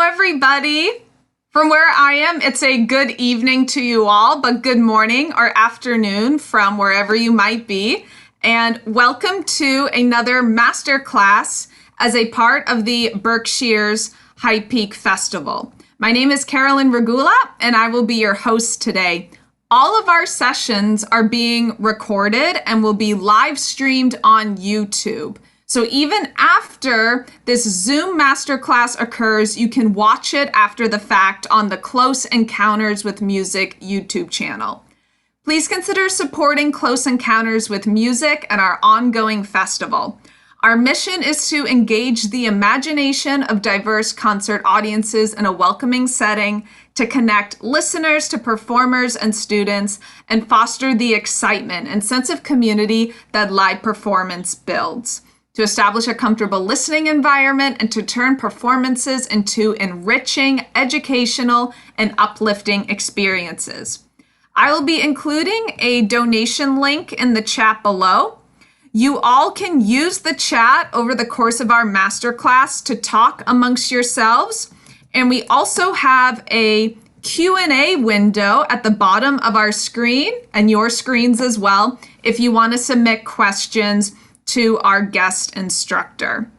everybody. From where I am, it's a good evening to you all, but good morning or afternoon from wherever you might be. And welcome to another masterclass as a part of the Berkshire's High Peak Festival. My name is Carolyn Regula, and I will be your host today. All of our sessions are being recorded and will be live streamed on YouTube. So even after this Zoom masterclass occurs, you can watch it after the fact on the Close Encounters with Music YouTube channel. Please consider supporting Close Encounters with Music and our ongoing festival. Our mission is to engage the imagination of diverse concert audiences in a welcoming setting, to connect listeners to performers and students, and foster the excitement and sense of community that live performance builds, to establish a comfortable listening environment, and to turn performances into enriching, educational, and uplifting experiences. I will be including a donation link in the chat below. You all can use the chat over the course of our masterclass to talk amongst yourselves. And we also have a Q&A window at the bottom of our screen and your screens as well if you want to submit questions to our guest instructor.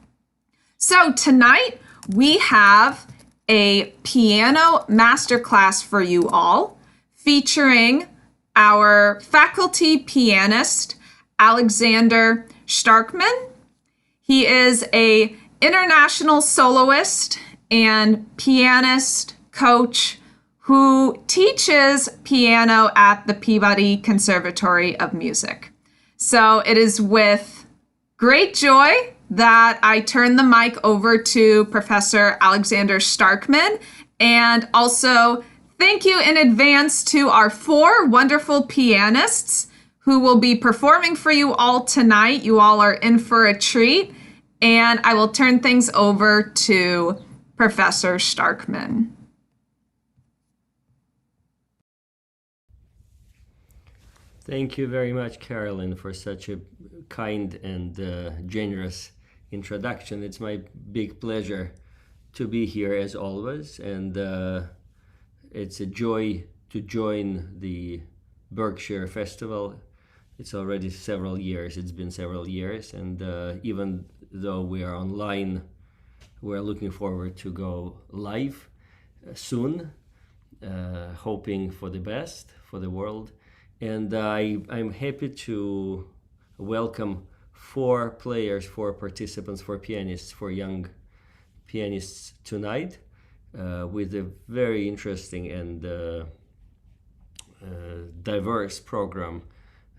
So tonight we have a piano masterclass for you all featuring our faculty pianist, Alexander Shtarkman. He is an international soloist and pianist coach who teaches piano at the Peabody Conservatory of Music. So it is with great joy that I turn the mic over to Professor Alexander Shtarkman, and also thank you in advance to our 4 wonderful pianists who will be performing for you all tonight. You all are in for a treat, and I will turn things over to Professor Shtarkman. Thank you very much, Carolyn, for such a kind and generous introduction. It's my big pleasure to be here as always, and it's a joy to join the Berkshire Festival. It's already several years. It's been several years, and even though we are online, we're looking forward to go live soon, hoping for the best for the world. And I'm happy to welcome 4 players, 4 participants, 4 pianists, 4 young pianists tonight with a very interesting and diverse program.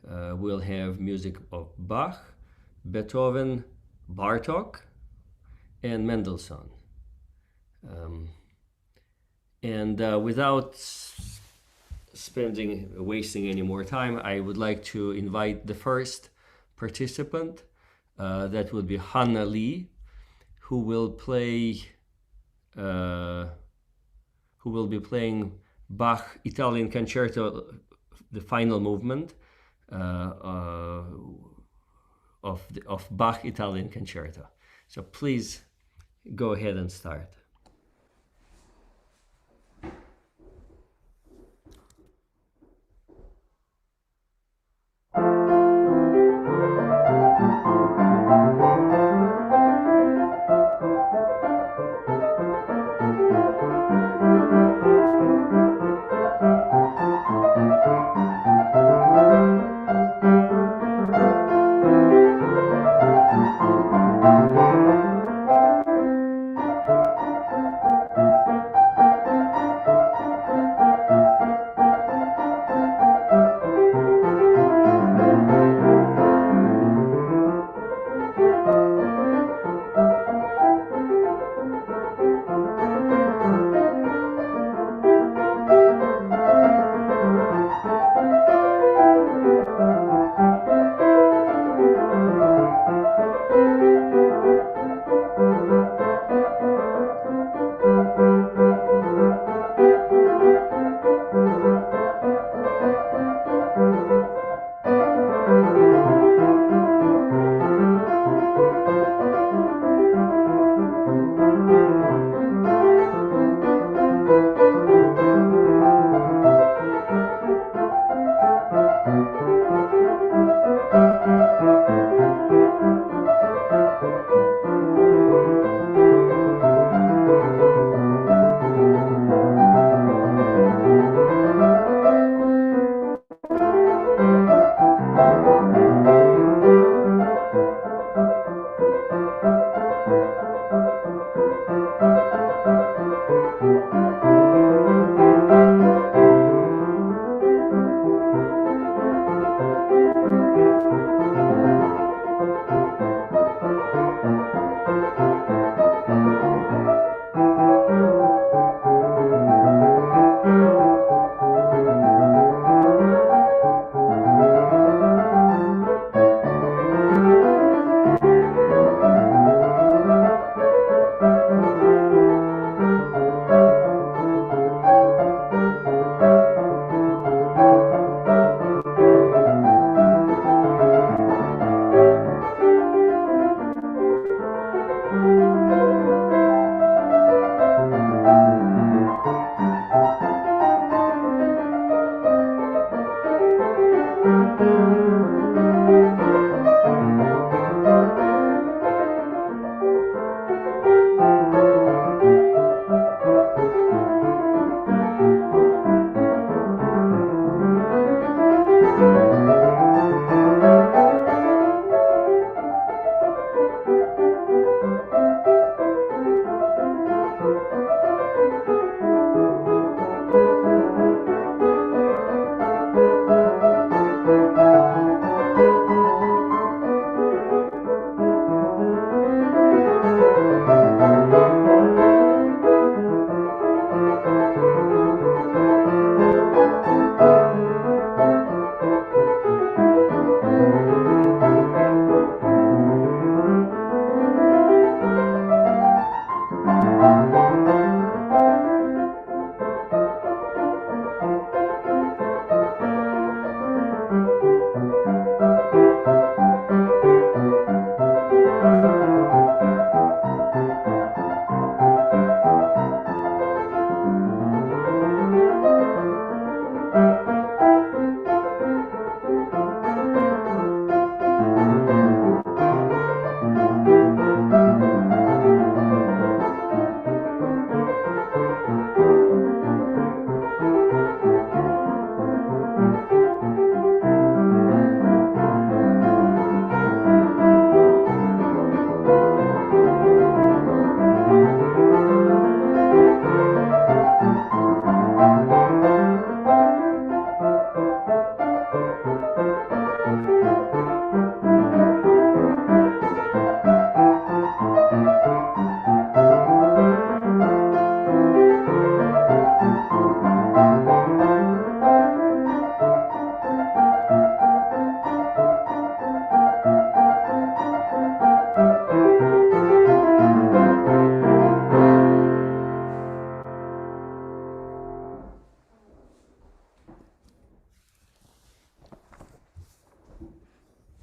We'll have music of Bach, Beethoven, Bartok, and Mendelssohn. Without wasting any more time, I would like to invite the first participant. That would be Hannah Lee, who will be playing Bach Italian concerto, the final movement of Bach Italian concerto. So please go ahead and start.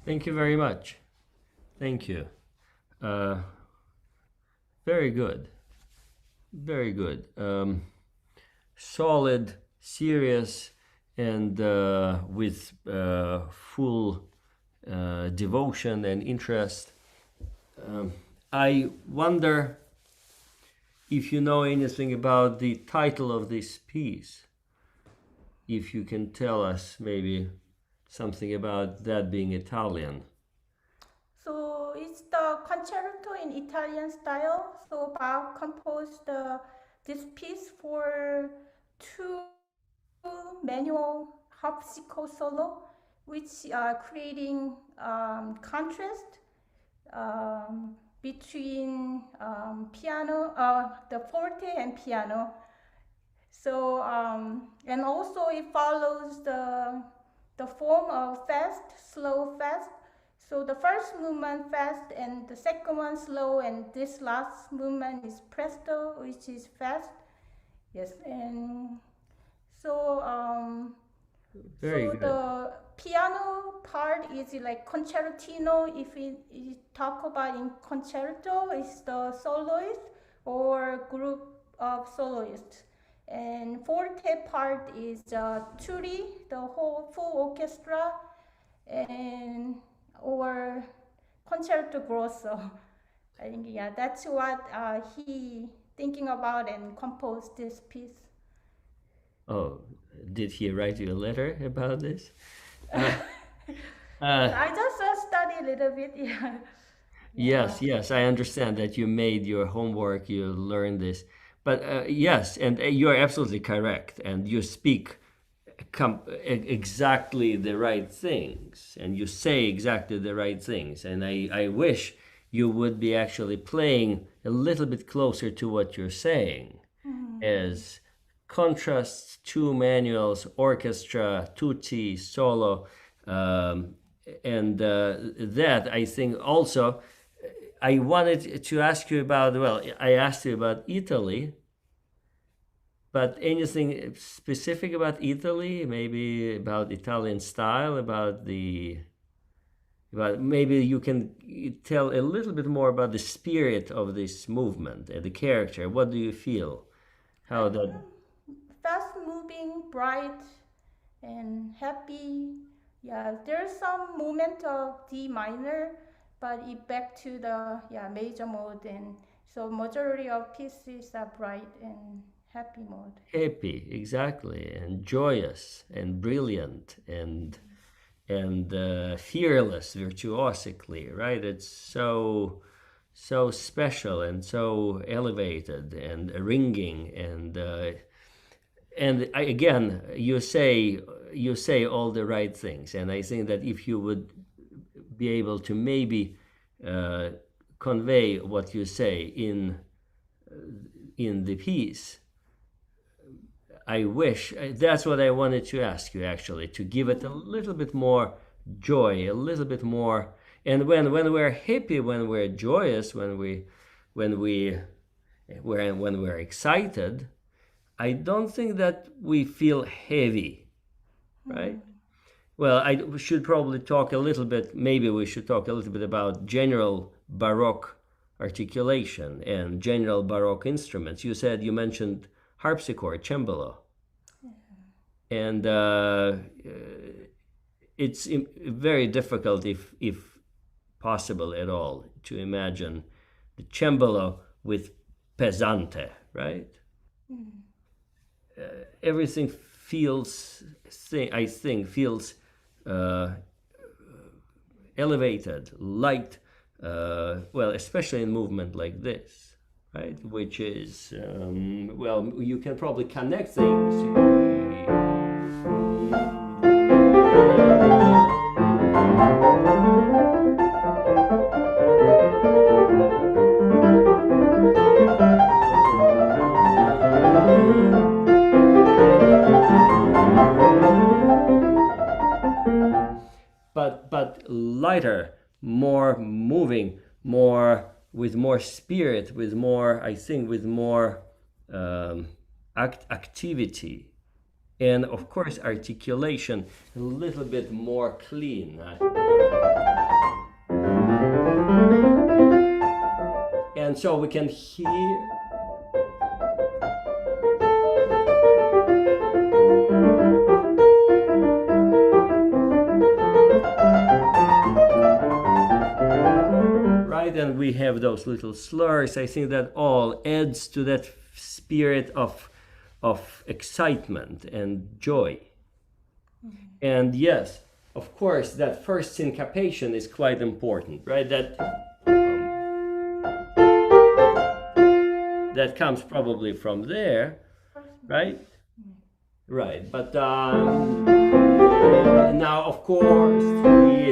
Thank you very much. Thank you. Very good. Very good. Solid, serious, and with full devotion and interest. I wonder if you know anything about the title of this piece. If you can tell us maybe something about that being Italian. So it's the concerto in Italian style. So Bach composed this piece for two manual harpsichord solo, which are creating contrast between piano, the forte and piano. So and also it follows the form of fast, slow, fast. So the first movement fast and the second one slow, and this last movement is presto, which is fast. Yes, and so Very good. the piano part is like concertino. If we talk about in concerto, it's the soloist or group of soloists. And forte part is tutti, the whole full orchestra, and or concerto grosso. I think that's what he thinking about and composed this piece. Oh, did he write you a letter about this? I just study a little bit. Yeah. Yes, I understand that you made your homework, you learned this. But yes, and you are absolutely correct, and you speak exactly the right things, and you say exactly the right things. And I wish you would be actually playing a little bit closer to what you're saying, as contrasts, two manuals, orchestra, tutti, solo, and that I think also. I wanted to ask you about, well, I asked you about Italy, but anything specific about Italy, maybe about Italian style, about maybe you can tell a little bit more about the spirit of this movement and the character. What do you feel? How that? Fast moving, bright, and happy. Yeah, there's some movement of D minor, but it back to the major mode, and so majority of pieces are bright and happy mode. Happy, exactly, and joyous, and brilliant, and fearless, virtuosically, right? It's so special and so elevated and ringing, and again, you say all the right things, and I think that if you would be able to maybe convey what you say in the piece, I wish that's what I wanted to ask you, actually, to give it a little bit more joy, a little bit more. And when we're happy, when we're joyous, when we're excited, I don't think that we feel heavy, right? Well, I should probably talk a little bit, maybe we should talk a little bit about general Baroque articulation and general Baroque instruments. You mentioned harpsichord, cembalo. And it's very difficult, if possible at all, to imagine the cembalo with pesante, right? Everything feels, I think, feels elevated, light, well, especially in movement like this, right? Which is, well, you can probably connect things. But lighter, more moving, more with more spirit, with more, I think, with more activity, and of course articulation a little bit more clean. And so we can hear. Right, and we have those little slurs. I think that all adds to that spirit of excitement and joy. And yes, of course, that first syncopation is quite important, right? That comes probably from there, right? Right, but now, of course, we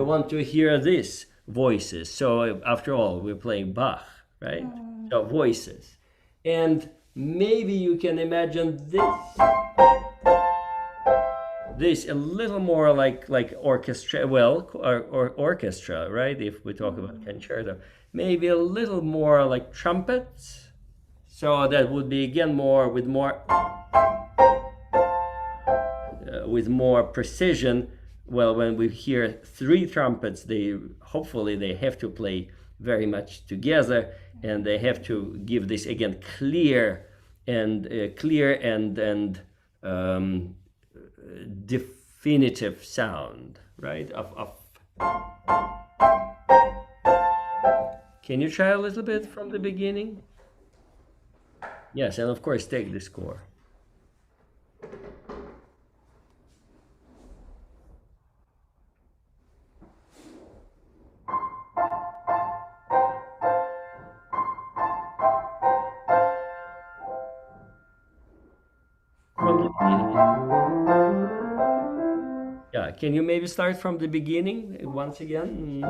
want to hear these voices. So after all, we're playing Bach, right? So voices. And maybe you can imagine this a little more like orchestra, or orchestra, right? If we talk about concerto, maybe a little more like trumpets. So that would be again with more precision. Well, when we hear 3 trumpets, hopefully they have to play very much together, and they have to give this again clear and definitive sound, right? Can you try a little bit from the beginning? Yes, and of course take the score. From the beginning. Yeah, can you maybe start from the beginning once again?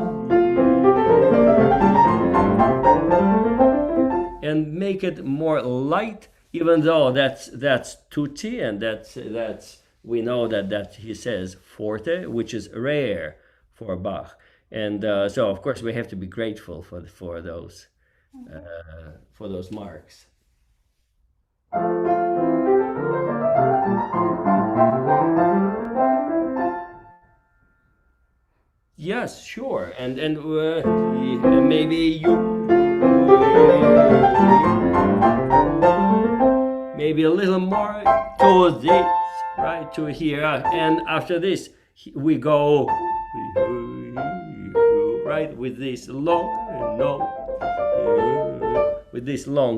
And make it more light, even though that's tutti, and that's we know that he says forte, which is rare for Bach, and so of course we have to be grateful for those marks. Yes, sure, and maybe you. Maybe a little more to this, right, to here, and after this we go right with this long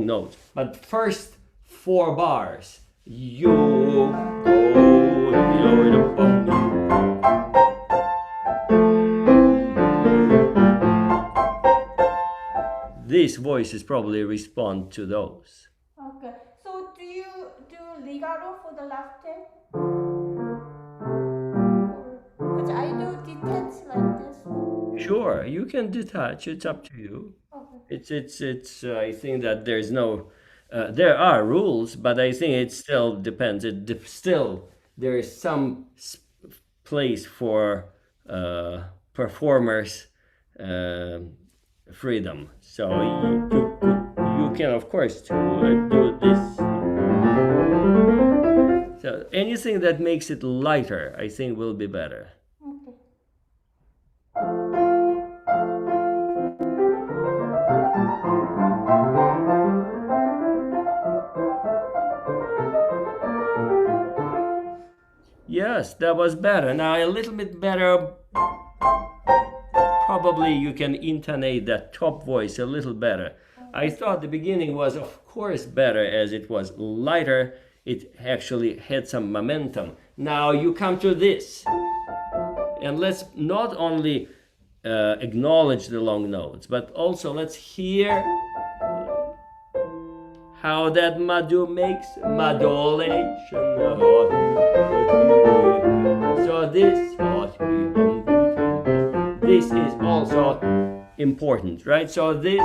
note. But first 4 bars. You go. These voices probably respond to those. Okay. So do you do legato for the last 10? Because I do detach like this. Sure, you can detach. It's up to you. Okay. It's. I think that there's no. There are rules, but I think it still depends. Still there is some place for performers' freedom. So you can of course do this. So anything that makes it lighter, I think, will be better. Okay. Yes, that was better. Now a little bit better. Probably you can intonate that top voice a little better. I thought the beginning was of course better as it was lighter. It actually had some momentum. Now you come to this. And let's not only acknowledge the long notes, but also let's hear how that Madhu makes modulation. So this is also important, right? So this.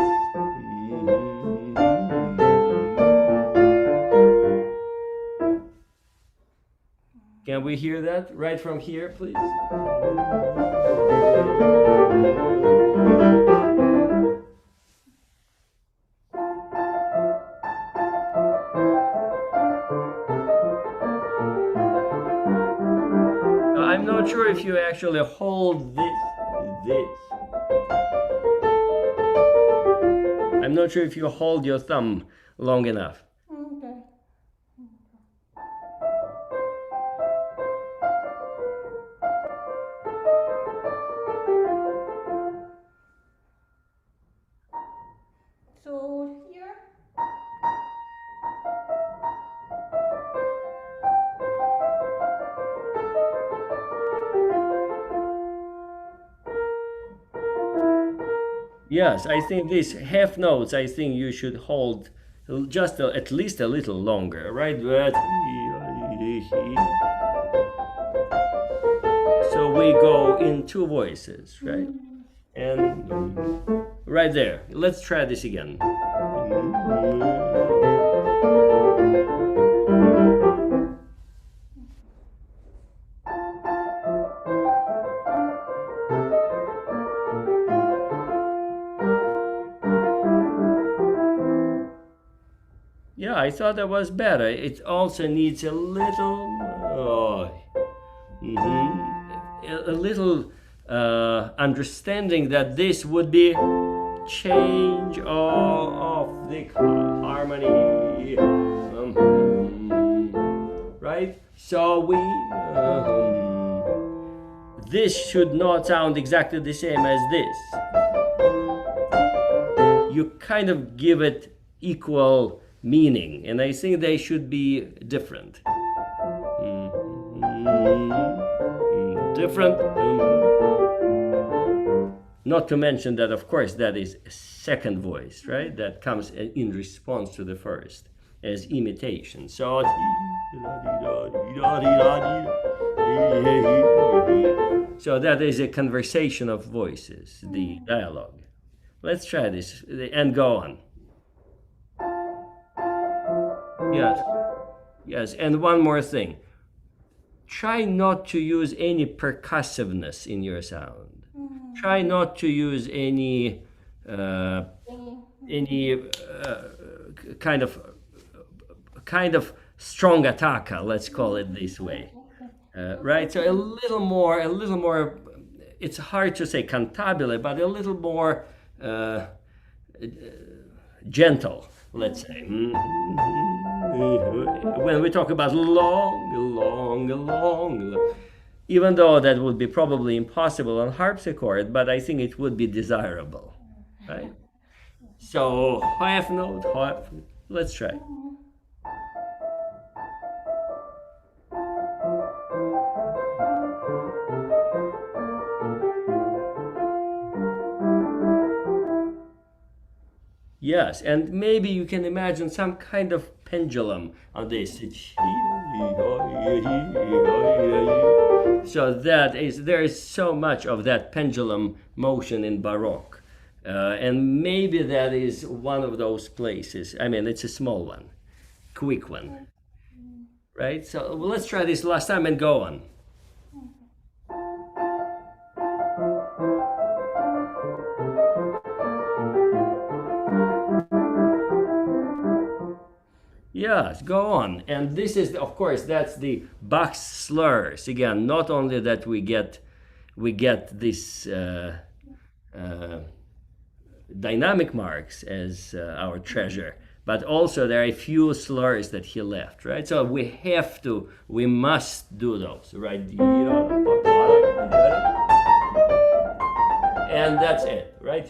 Can we hear that right from here, please? I'm not sure if you actually hold this. I'm not sure if you hold your thumb long enough. Okay. So here. Yes, I think these half notes, I think you should hold just at least a little longer, right? So we go in two voices, right? And right there. Let's try this again. Yeah, I thought that was better. It also needs a little, a little understanding that this would be change of the harmony, right? So we, this should not sound exactly the same as this. You kind of give it equal meaning, and I think they should be different. Different. Not to mention that, of course, that is a second voice, right? That comes in response to the first as imitation. So, so that is a conversation of voices, the dialogue. Let's try this and go on. Yes, yes, and one more thing. Try not to use any percussiveness in your sound. Try not to use any kind of strong attacca. Let's call it this way, right? So a little more. It's hard to say cantabile, but a little more gentle. Let's say. When we talk about long, even though that would be probably impossible on harpsichord, but I think it would be desirable, right? So half note, half. Let's try. Yes, and maybe you can imagine some kind of pendulum on this. So there is so much of that pendulum motion in Baroque. And maybe that is one of those places. I mean, it's a small one, quick one, right? So let's try this last time and go on. Yes, go on. And this is, of course, that's the Bach's slurs. Again, not only that we get this dynamic marks as our treasure, but also there are a few slurs that he left, right? So we must do those, right? And that's it, right?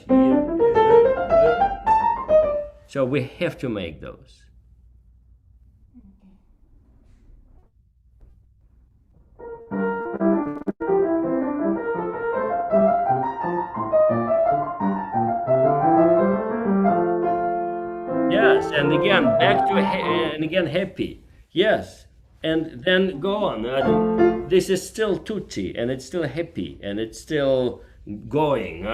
So we have to make those. Yes, and again, back to and again happy. Yes, and then go on. This is still tutti, and it's still happy, and it's still going.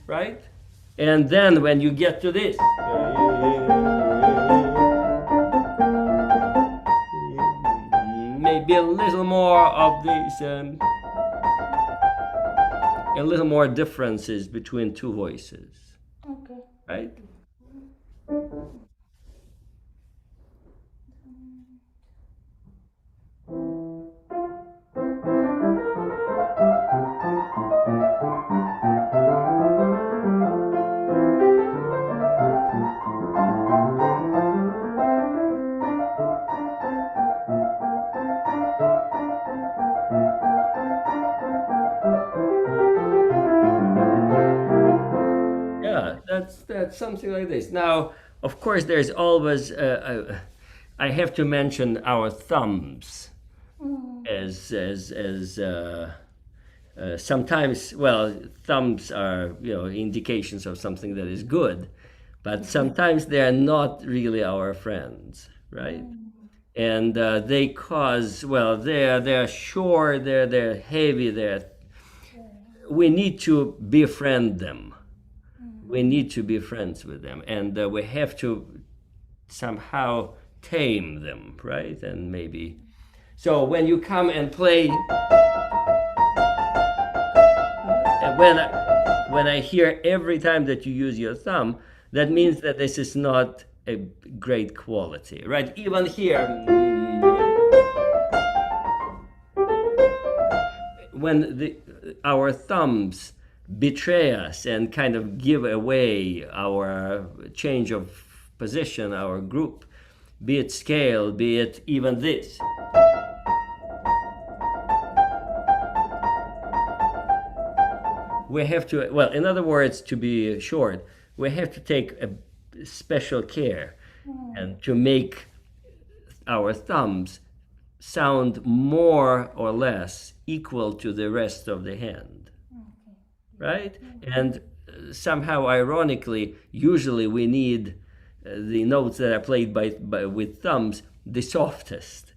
Right? And then when you get to this. Maybe a little more of these, a little more differences between two voices. Okay. Right? that's something like this. Now, of course, there's always, I have to mention our thumbs as sometimes, well, thumbs are, indications of something that is good, but sometimes they are not really our friends, right? And they cause, well, they're short, they're heavy, we need to befriend them. We need to be friends with them, and we have to somehow tame them, right? And maybe, so when you come and play, when I hear every time that you use your thumb, that means that this is not a great quality, right? Even here, when our thumbs betray us and kind of give away our change of position, our group, be it scale, be it even this. We have to, well, in other words, to be short, we have to take a special care and to make our thumbs sound more or less equal to the rest of the hand, right? And somehow, ironically, usually we need the notes that are played with thumbs the softest.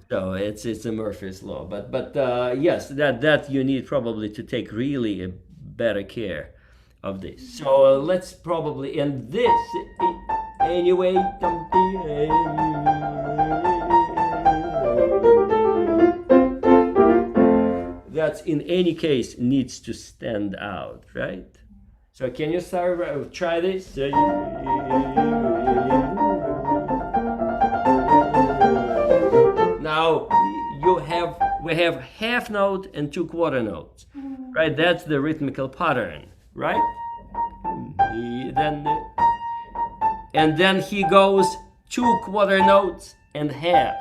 So it's a Murphy's law. But yes, that you need probably to take really a better care of this. So let's probably end this anyway. That in any case needs to stand out, right? So can you start, try this? Now we have half note and 2 quarter notes, right? That's the rhythmical pattern, right? And then he goes 2 quarter notes and half,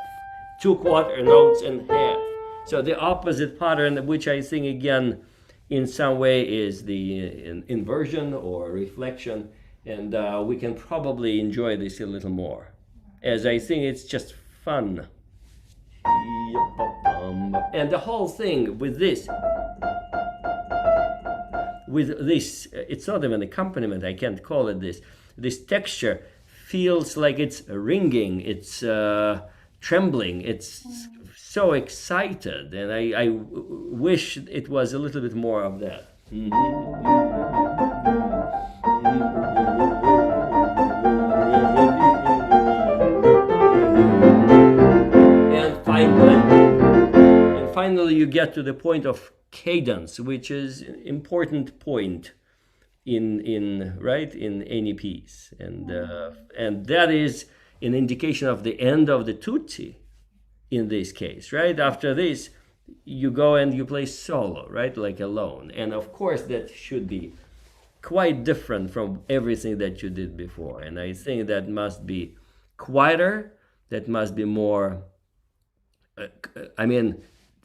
2 quarter notes and half. So the opposite pattern, which I think again, in some way is the inversion or reflection, and we can probably enjoy this a little more, as I think it's just fun. And the whole thing with this, it's not even accompaniment, I can't call it this texture feels like it's ringing, it's trembling, it's so excited, and I wish it was a little bit more of that. And finally you get to the point of cadence, which is an important point in any piece, and that is an indication of the end of the tutti in this case, right? After this you go and you play solo, right, like alone, and of course that should be quite different from everything that you did before, and I think that must be quieter, that must be more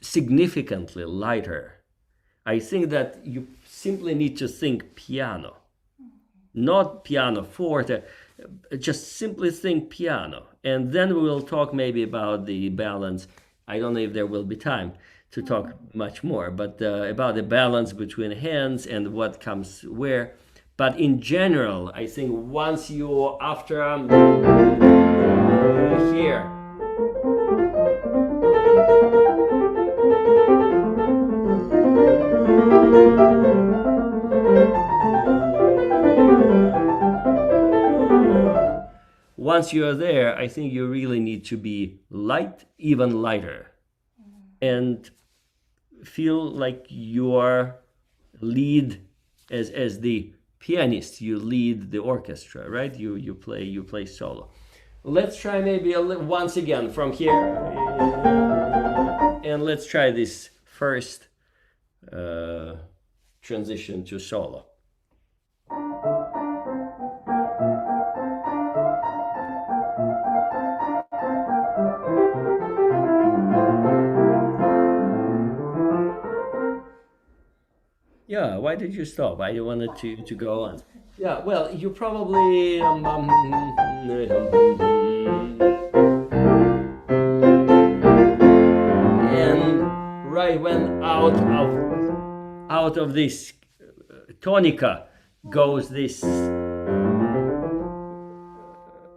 significantly lighter. I think that you simply need to think piano, not piano forte, just simply think piano. And then we will talk maybe about the balance. I don't know if there will be time to talk much more, but about the balance between hands and what comes where. But in general, I think once you, after here, once you're there, I think you really need to be light, even lighter, and feel like you are lead as the pianist. You lead the orchestra, right? You play solo. Let's try maybe once again from here, and let's try this first transition to solo. Yeah, why did you stop? I wanted to go on. Yeah, well, you probably and right when out of this tonica goes this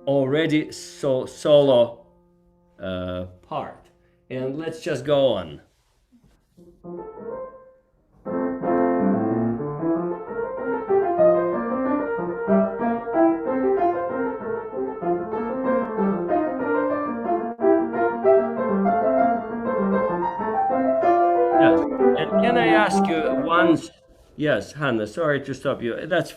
already solo part, and let's just go on. Yes, and can I ask you once? Yes, Hannah. Sorry to stop you. That's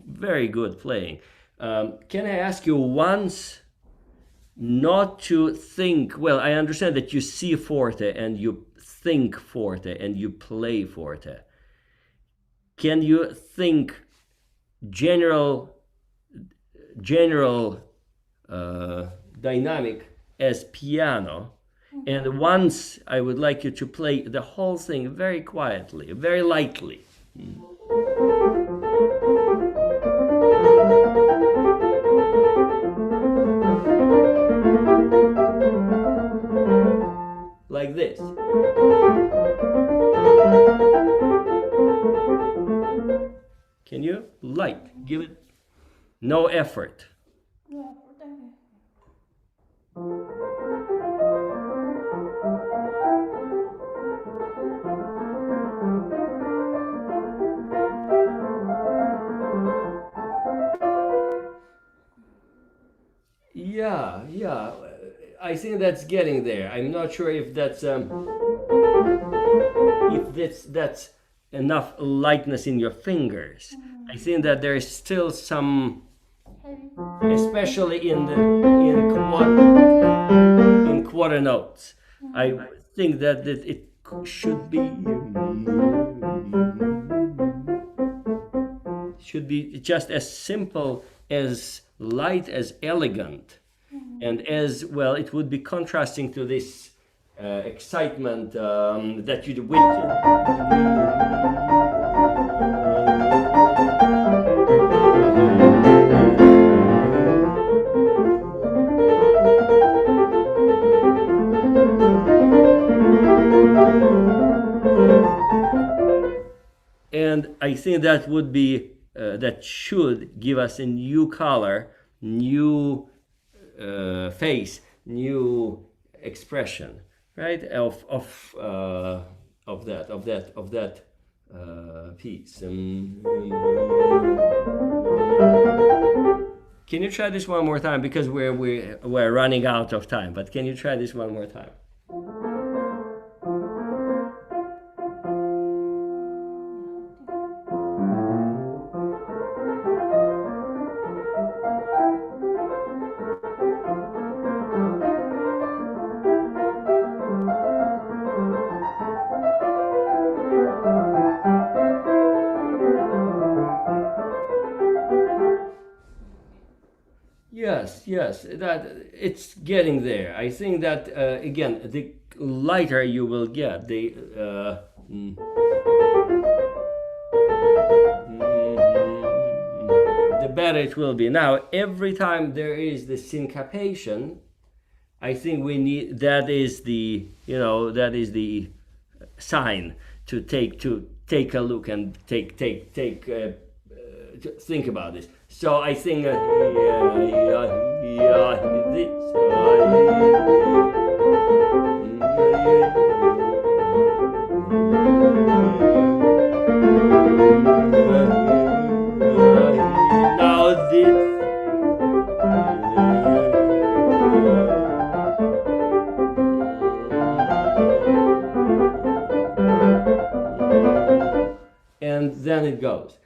very good playing. Can I ask you once not to think? Well, I understand that you see forte and you think forte and you play forte. Can you think general dynamic as piano? And once I would like you to play the whole thing very quietly, very lightly. Like this. Can you? Light. Give it no effort. Yeah. I think that's getting there. I'm not sure if that's enough lightness in your fingers. I think that there is still some, especially in quarter notes. I think that it should be just as simple, as light, as elegant, and as well. It would be contrasting to this excitement that you with. And I think that would be that should give us a new color, new face, new expression, right? Of that piece. Can you try this one more time? Because we're running out of time. But can you try this one more time? Yes, that it's getting there. I think that again, the lighter you will get, the better it will be. Now, every time there is the syncopation, I think we need that is the sign to take a look and to think about this. So I think now this. And then it goes.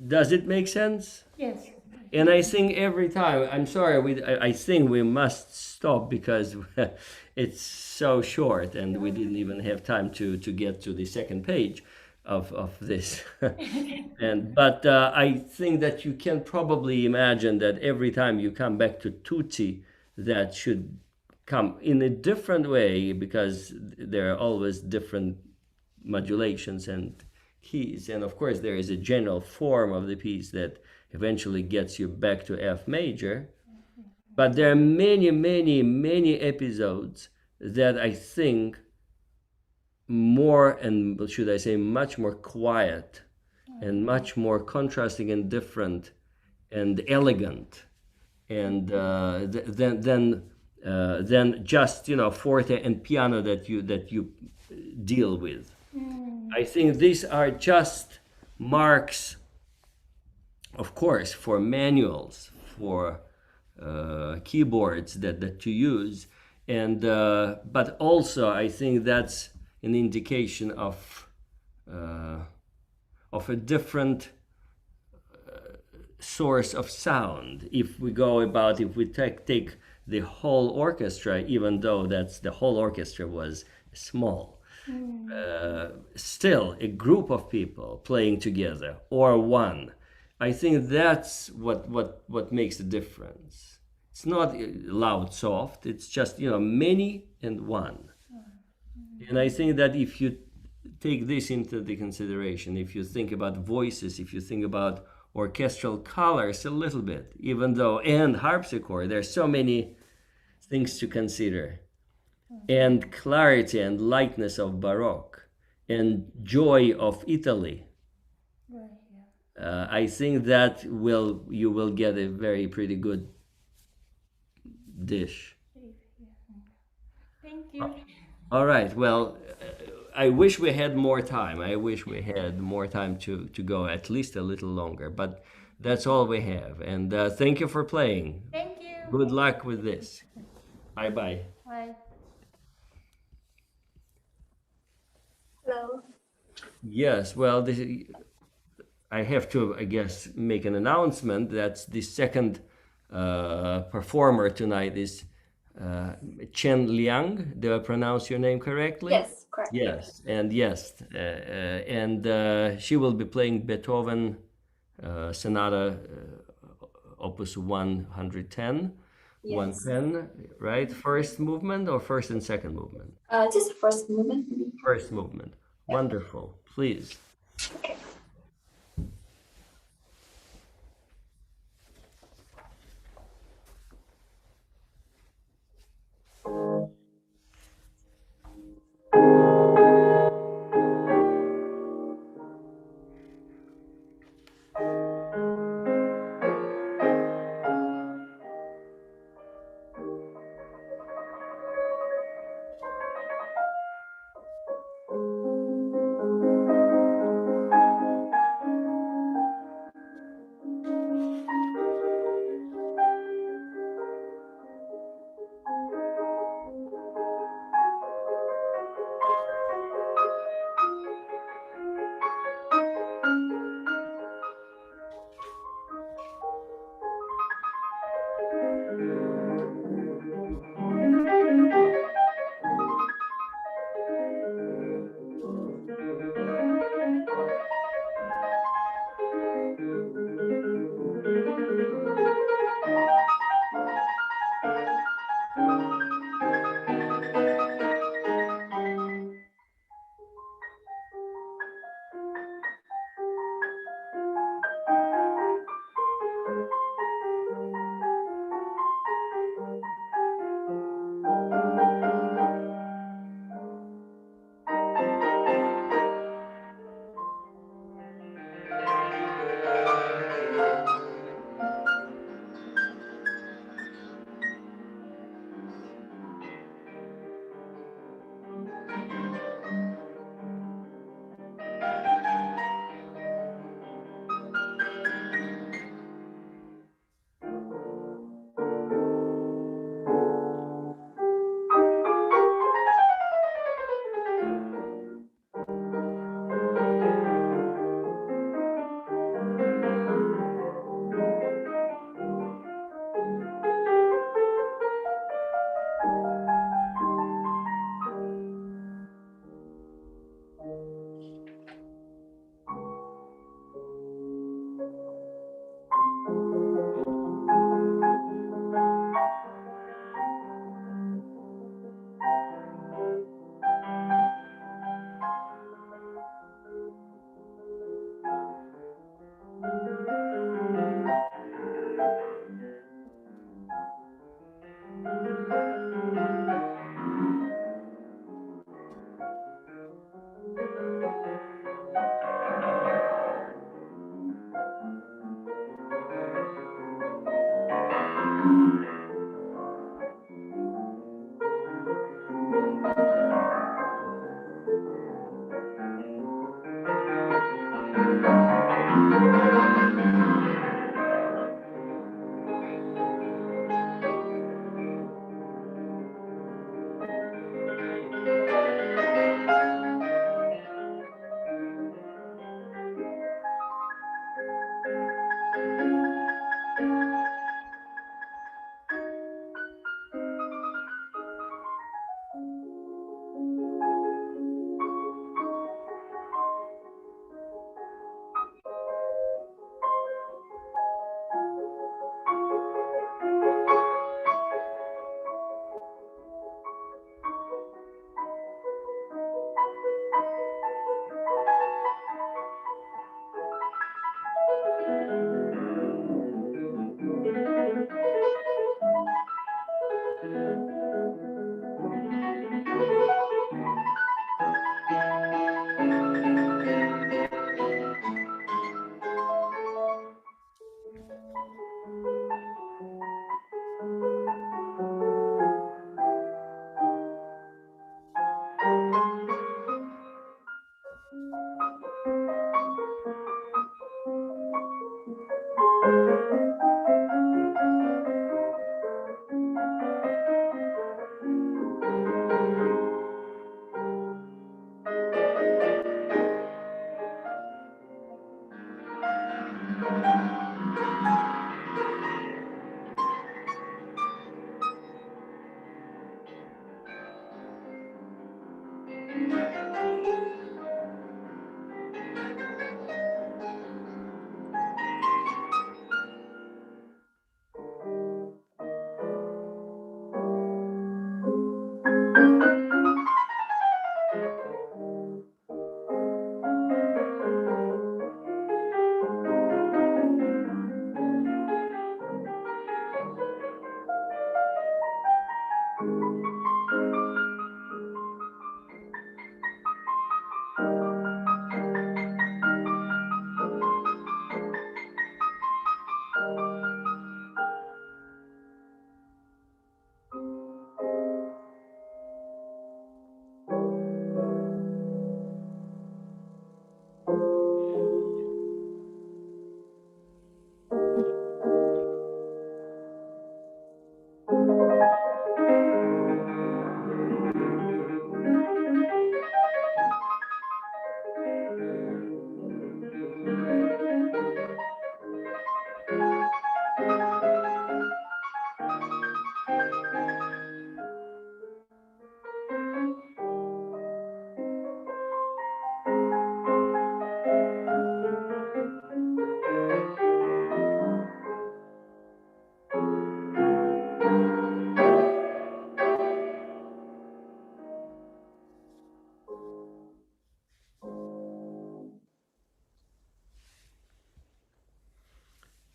Does it make sense? Yes. And I think every time, I'm sorry, I think we must stop because it's so short and we didn't even have time to get to the second page of this. But I think that you can probably imagine that every time you come back to tutti, that should come in a different way, because there are always different modulations and keys. And of course, there is a general form of the piece that eventually gets you back to F major. But there are many, many, many episodes that I think more, and should I say, much more quiet and much more contrasting and different and elegant and than just, you know, forte and piano that you deal with. I think these are just marks, of course, for manuals, for keyboards that you use, and but also I think that's an indication of a different source of sound. If we take the whole orchestra, even though the whole orchestra was small, still a group of people playing together or one. I think that's what makes the difference. It's not loud, soft. It's just, you know, many and one. And I think that if you take this into the consideration, if you think about voices, if you think about orchestral colors a little bit, even though, and harpsichord, there's so many things to consider, and clarity and lightness of Baroque, and joy of Italy. Right, yeah. I think that you will get a very pretty good dish. Thank you. All right. Well, I wish we had more time. I wish we had more time to go at least a little longer, but that's all we have. And thank you for playing. Thank you. Good luck with this. Bye-bye. Bye. Hello. Yes, well, I have to, I guess, make an announcement that the second performer tonight is Chen Liang. Do I pronounce your name correctly? Yes, correct. Yes, and she will be playing Beethoven Sonata Opus 110. Yes. 110, right? First movement or first and second movement? Just the first movement. First movement. Wonderful. Please. Okay.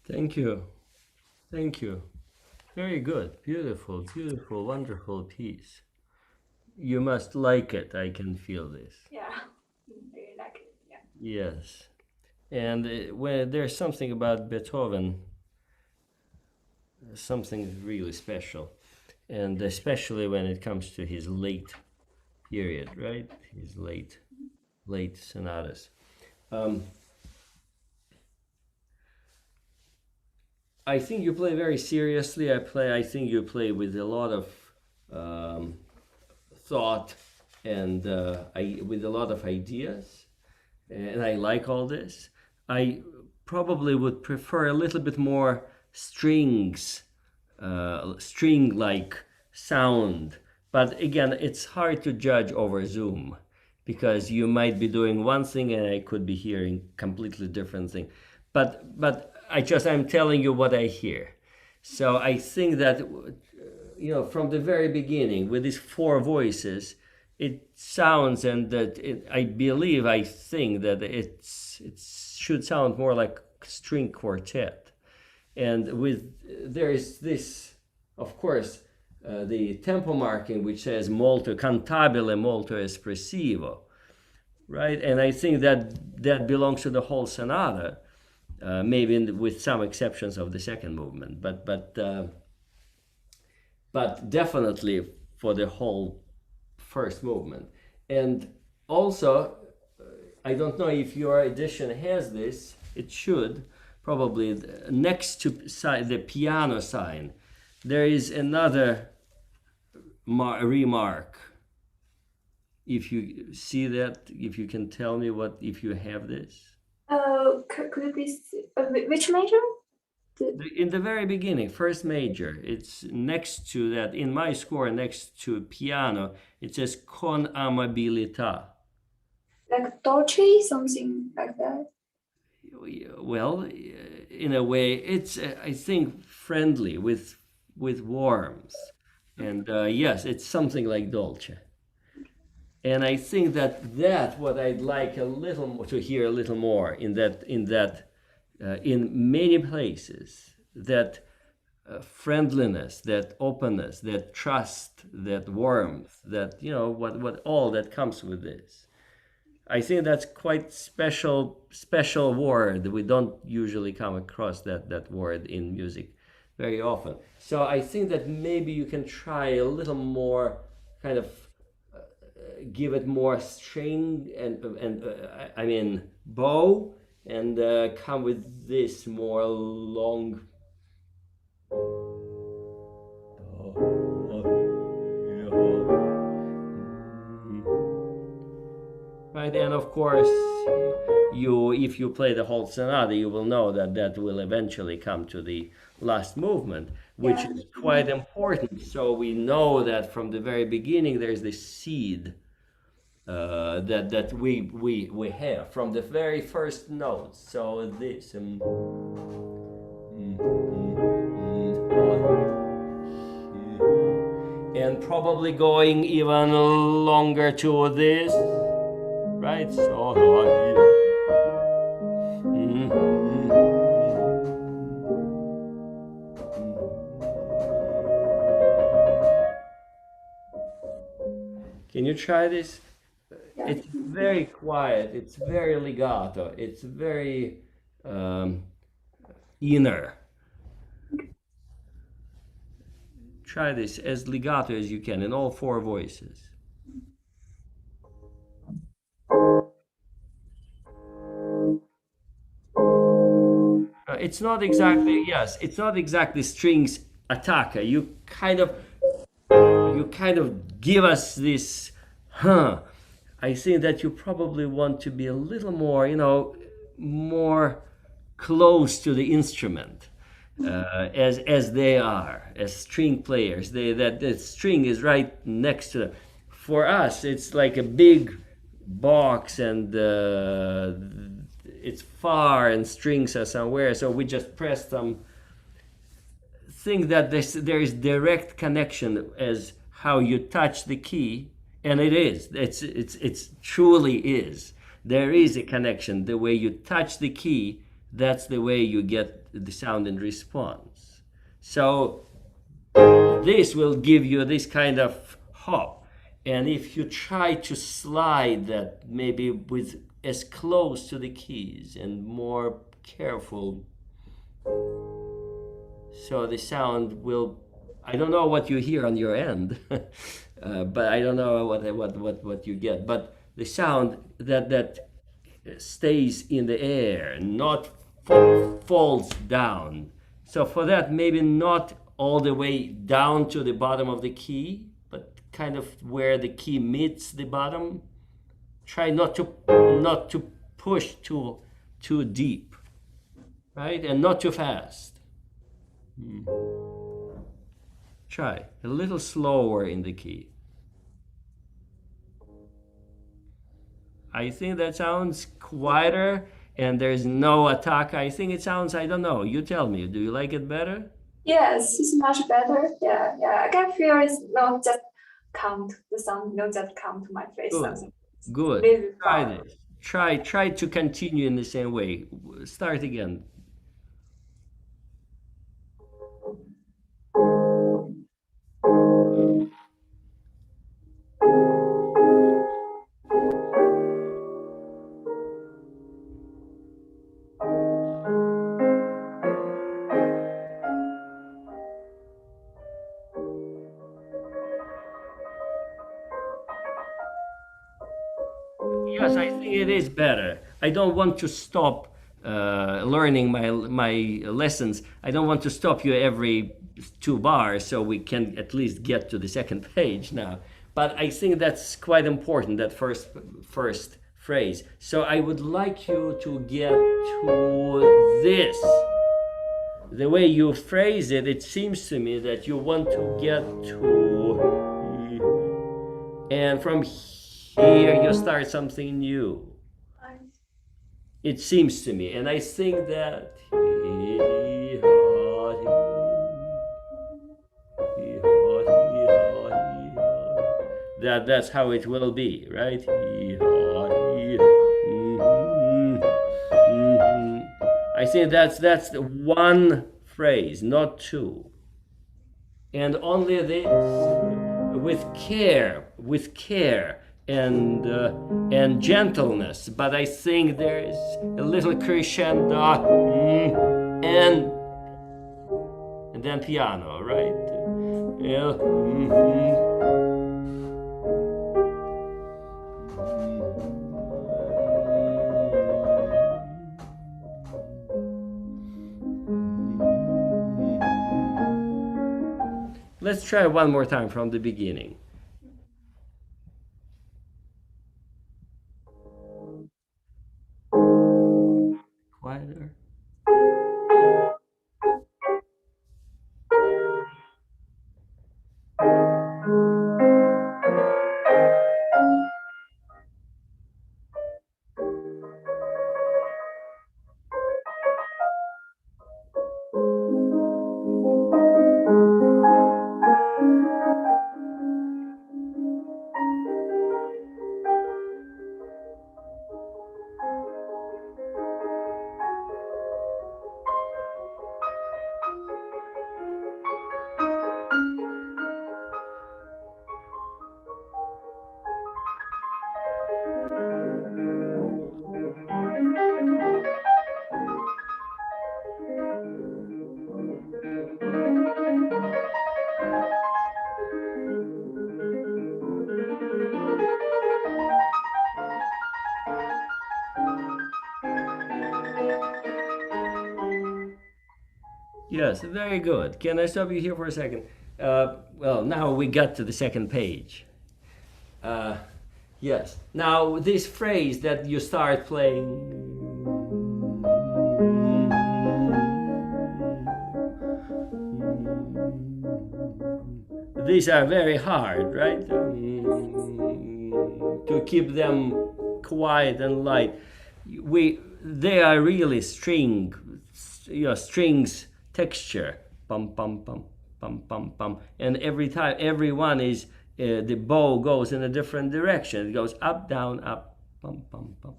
Thank you. Thank you. Very good. Beautiful, beautiful, wonderful piece. You must like it. I can feel this. Yeah, very like it. Yeah. Yes. And when there's something about Beethoven, something really special. And especially when it comes to his late period, right? His late sonatas. I think you play very seriously. I think you play with a lot of thought and with a lot of ideas, and I like all this. I probably would prefer a little bit more string-like sound. But again, it's hard to judge over Zoom because you might be doing one thing and I could be hearing completely different thing. But I'm telling you what I hear. So I think that from the very beginning with these four voices, it sounds and that I think that it should sound more like string quartet. And there is this, of course, the tempo marking which says molto cantabile, molto espressivo, right? And I think that belongs to the whole sonata, maybe with some exceptions of the second movement, but definitely for the whole first movement. And also, I don't know if your edition has this. It should. Probably next to the piano sign, there is another remark. If you see that, if you can tell me if you have this. Could you please, which major? In the very beginning, first major, it's next to that, in my score, next to piano, it says con amabilità. Like dolce, something like that? Well, in a way, it's I think friendly with warmth, and yes, it's something like dolce. And I think that what I'd like a little more, to hear a little more in many places, that friendliness, that openness, that trust, that warmth, that what all that comes with this. I think that's quite special word. We don't usually come across that word in music very often. So I think that maybe you can try a little more, kind of give it more string and I mean bow, and come with this more long. Right, and of course, if you play the whole sonata, you will know that will eventually come to the last movement, which is quite important. So we know that from the very beginning, there's this seed that we have from the very first notes. So this. And probably going even longer to this. Right, so Can you try this? Yeah. It's very quiet, it's very legato, it's very inner. Try this as legato as you can in all four voices. It's not exactly strings attacca. You kind of give us this, I think that you probably want to be a little more, more close to the instrument, as they are, as string players. That the string is right next to them. For us, it's like a big box, and it's far, and strings are somewhere, so we just press them. Think that there is direct connection as how you touch the key, and it is. It's truly is. There is a connection. The way you touch the key, that's the way you get the sound and response. So this will give you this kind of hop. And if you try to slide that maybe with as close to the keys and more careful, so the sound will, I don't know what you hear on your end, but I don't know what you get. But the sound that stays in the air, not falls down. So for that, maybe not all the way down to the bottom of the key, but kind of where the key meets the bottom. Try not to push too deep, right? And not too fast. Try a little slower in the key. I think that sounds quieter and there's no attack. I think it sounds, I don't know, you tell me, do you like it better? Yes, it's much better. Yeah, yeah. I can feel it's not just come to the sound, not just come to my face. Good. Something. Good. Really Try fun. this. Try to continue in the same way. Start again. Yes, I think it is better. I don't want to stop learning my lessons. I don't want to stop you every 2 bars, so we can at least get to the second page now. But I think that's quite important, that first phrase. So I would like you to get to this. The way you phrase it, it seems to me that you want to get to, and from here you start something new. It seems to me, and I think that that's how it will be, right? I think that's the one phrase, not two. And only this, with care and gentleness. But I think there is a little crescendo and then piano, right? Yeah. Let's try one more time from the beginning. Quieter. Yes, very good. Can I stop you here for a second? Well, now we got to the second page. Yes. Now, this phrase that you start playing. These are very hard, right? To keep them quiet and light. They are really strings texture, pum pum pum pum pum pum, and every time every one is the bow goes in a different direction. It goes up, down, up, pum pum pum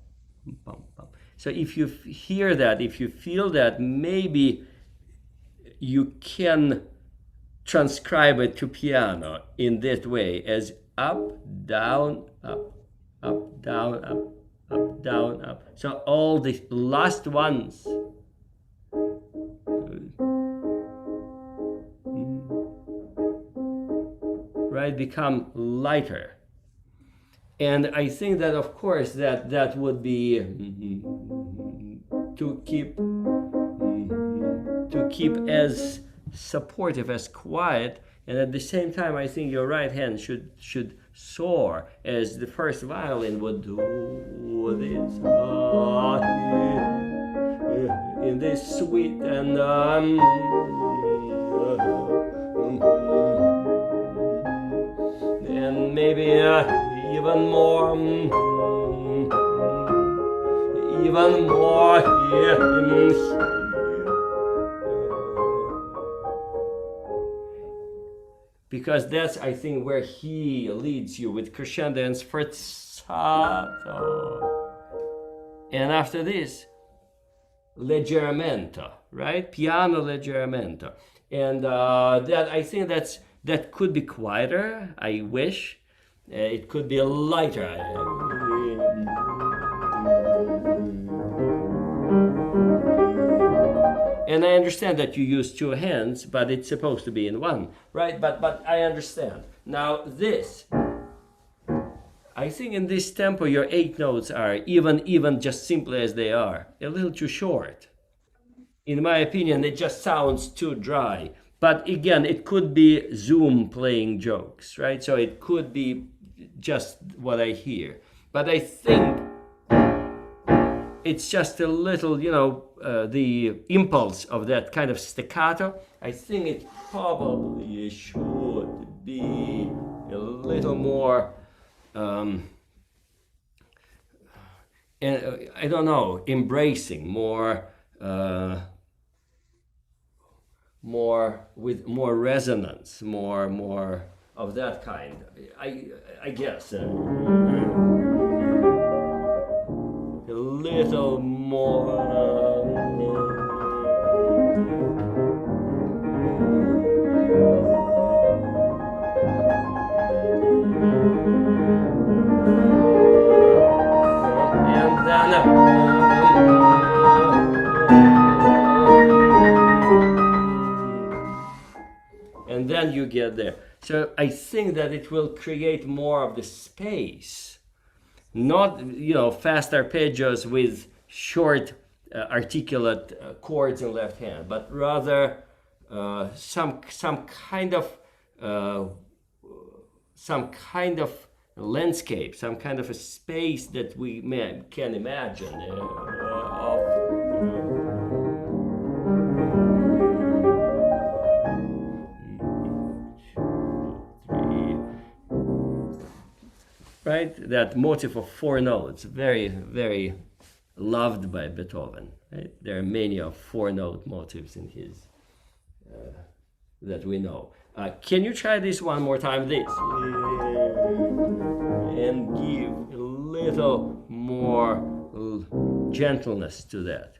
pum pum. So if you hear that, if you feel that, maybe you can transcribe it to piano in that way as up, down, up, up, down, up, up, down, up. So all the last ones right become lighter. And I think that, of course, that would be to keep as supportive as quiet, and at the same time I think your right hand should soar as the first violin would do this in this sweet and maybe even more here. Because that's, I think, where he leads you with crescendo and sforzato. And after this, leggermente, right? Piano leggermente. And that, I think that could be quieter, I wish. It could be lighter. And I understand that you use two hands, but it's supposed to be in one, right? But I understand. Now this, I think in this tempo, your 8 notes are, even just simply as they are, a little too short. In my opinion, it just sounds too dry. But again, it could be Zoom playing jokes, right? So it could be just what I hear. But I think it's just a little, the impulse of that kind of staccato. I think it probably should be a little more, and I don't know, embracing, more with more resonance, more of that kind. I guess. A little more. And then. And then you get there. So I think that it will create more of the space. Not, fast arpeggios with short articulate chords in left hand, but rather some kind of landscape, some kind of a space that we can imagine. Right, that motif of 4 notes, very, very loved by Beethoven. Right? There are many of 4-note motifs in his that we know. Can you try this one more time? This and give a little more gentleness to that.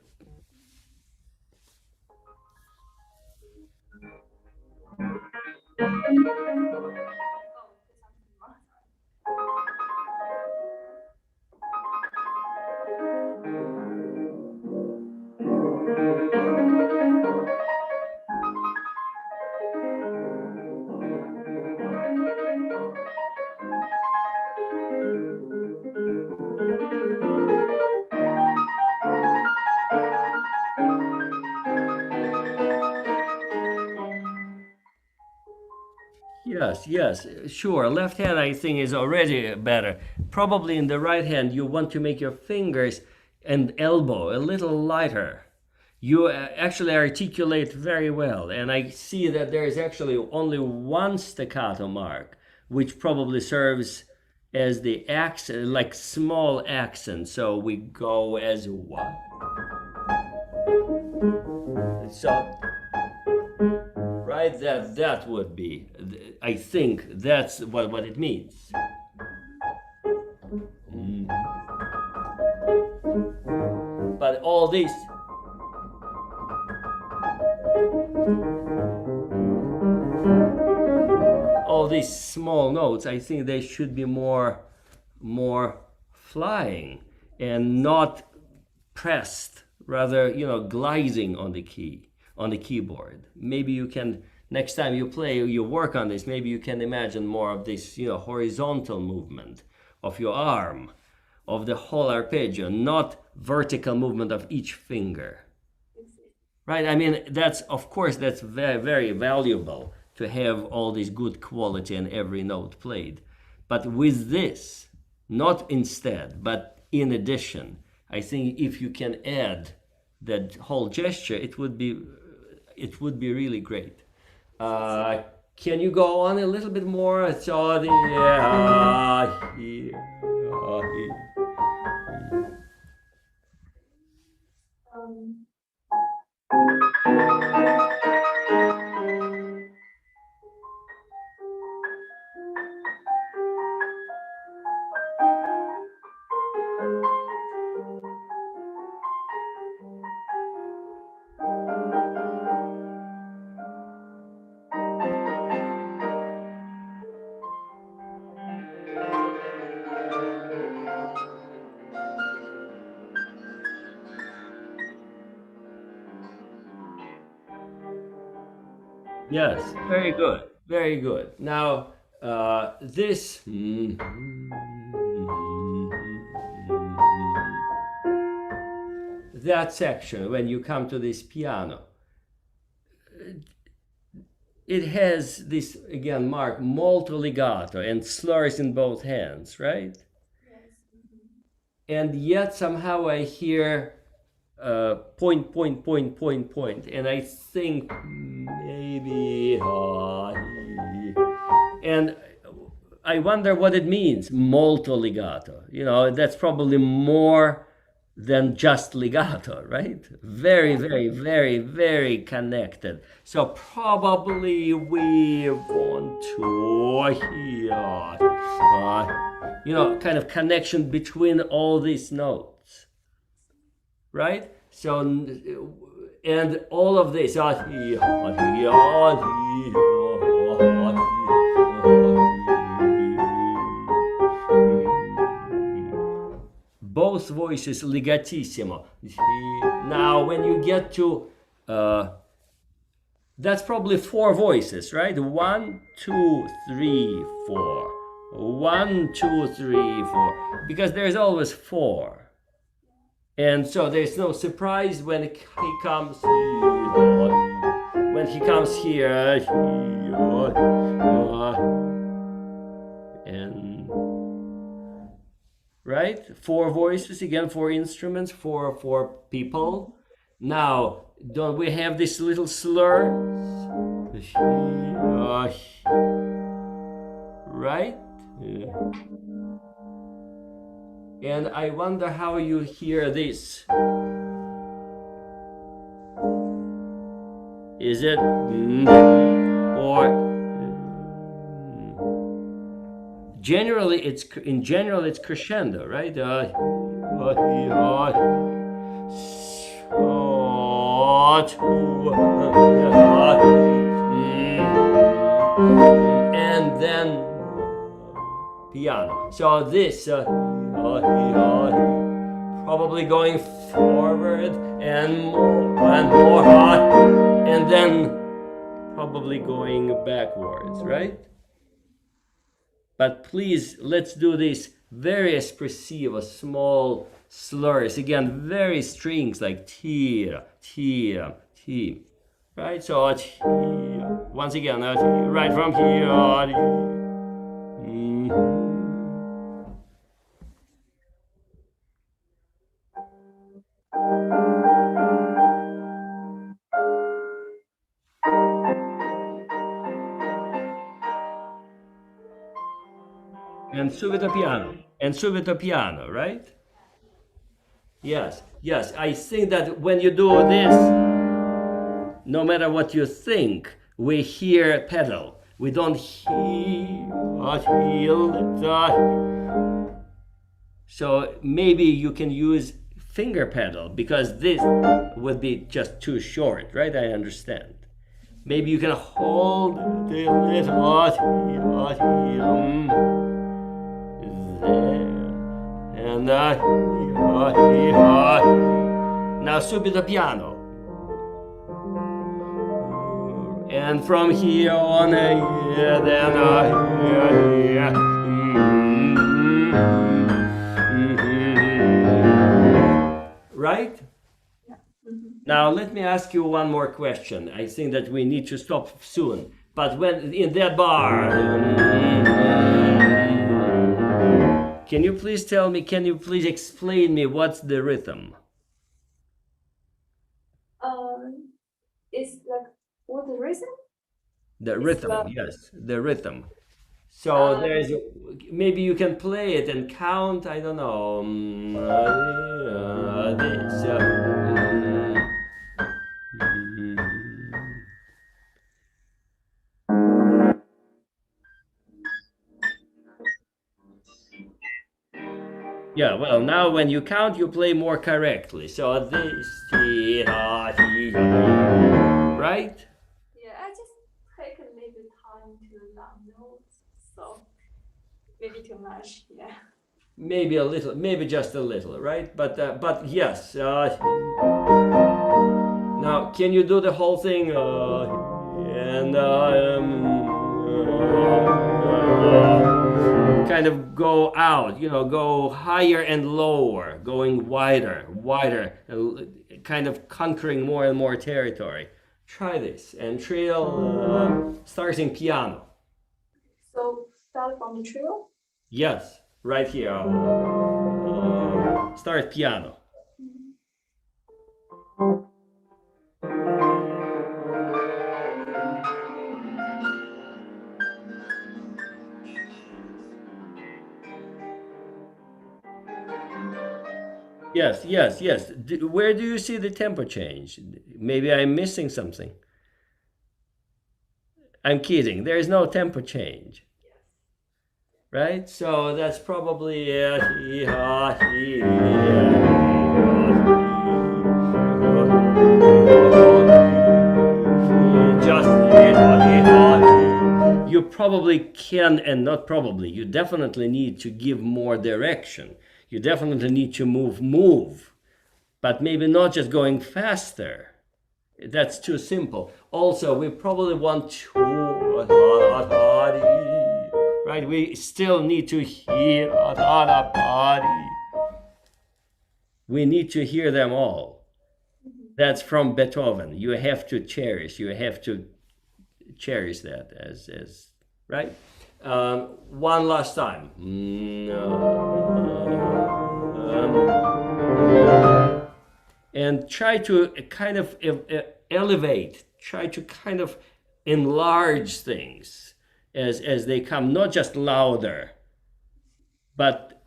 Yes, sure. Left hand, I think, is already better. Probably in the right hand, you want to make your fingers and elbow a little lighter. You actually articulate very well. And I see that there is actually only one staccato mark, which probably serves as the accent, like small accent. So we go as one. So, right, that would be, I think that's what it means. all these small notes, I think they should be more flying and not pressed, rather, gliding on the keyboard. Maybe you can, next time you play, you work on this, maybe you can imagine more of this, horizontal movement of your arm, of the whole arpeggio, not vertical movement of each finger. Right? I mean, that's very, very valuable to have all this good quality and every note played. But with this, not instead, but in addition, I think if you can add that whole gesture, it would be really great. Can you go on a little bit more? Yes, very good, very good. Now, this that section, when you come to this piano, it has this, again, mark, molto legato and slurs in both hands, right? Yes. And yet somehow I hear point, and I think maybe, and I wonder what it means, molto legato. That's probably more than just legato, right? Very, very, very, very connected. So probably we want to hear, kind of connection between all these notes, right? So, and all of this, both voices legatissimo. Now, when you get to, that's probably 4 voices, right? 1, 2, 3, 4. 1, 2, 3, 4. Because there's always 4. And so there's no surprise when he comes here. When he comes here. And right? 4 voices, again, 4 instruments, 4 people. Now, don't we have this little slur? Right? And I wonder how you hear this. Is it or generally it's crescendo, right? And then piano. So this probably going forward and more, and then probably going backwards, right? But please, let's do this very espressive, small slurs. Again, very strings like tira, tira, ti. Right? So once again, right from here. And subito piano, right? Yes. I think that when you do this, no matter what you think, we hear pedal. We don't hear. So maybe you can use finger pedal, because this would be just too short, right? I understand. Maybe you can hold the little there, and now subito piano. And from here on, then right? Yeah. Now let me ask you one more question. I think that we need to stop soon. But when in that bar, can you please explain me what's the rhythm? It's like what the reason? The It's rhythm, yes, the rhythm. So there's maybe you can play it and count. I don't know. Yeah, well, now when you count, you play more correctly. So this, right? Yeah, I just take a little time to learn notes, so maybe too much. Yeah. Maybe a little, maybe just a little, right? But yes. Now, can you do the whole thing? Kind of go out, go higher and lower, going wider, kind of conquering more and more territory. Try this and trio starting piano. So start from the trio. Yes, right here. Start piano. Yes. Where do you see the tempo change? Maybe I'm missing something. I'm kidding. There is no tempo change. Right? So that's probably just you probably can, and not probably, you definitely need to give more direction. You definitely need to move, but maybe not just going faster. That's too simple. Also, we probably want to, right? We still need to hear, we need to hear them all. That's from Beethoven. You have to cherish that as right? One last time. And try to kind of elevate, try to kind of enlarge things as they come, not just louder, but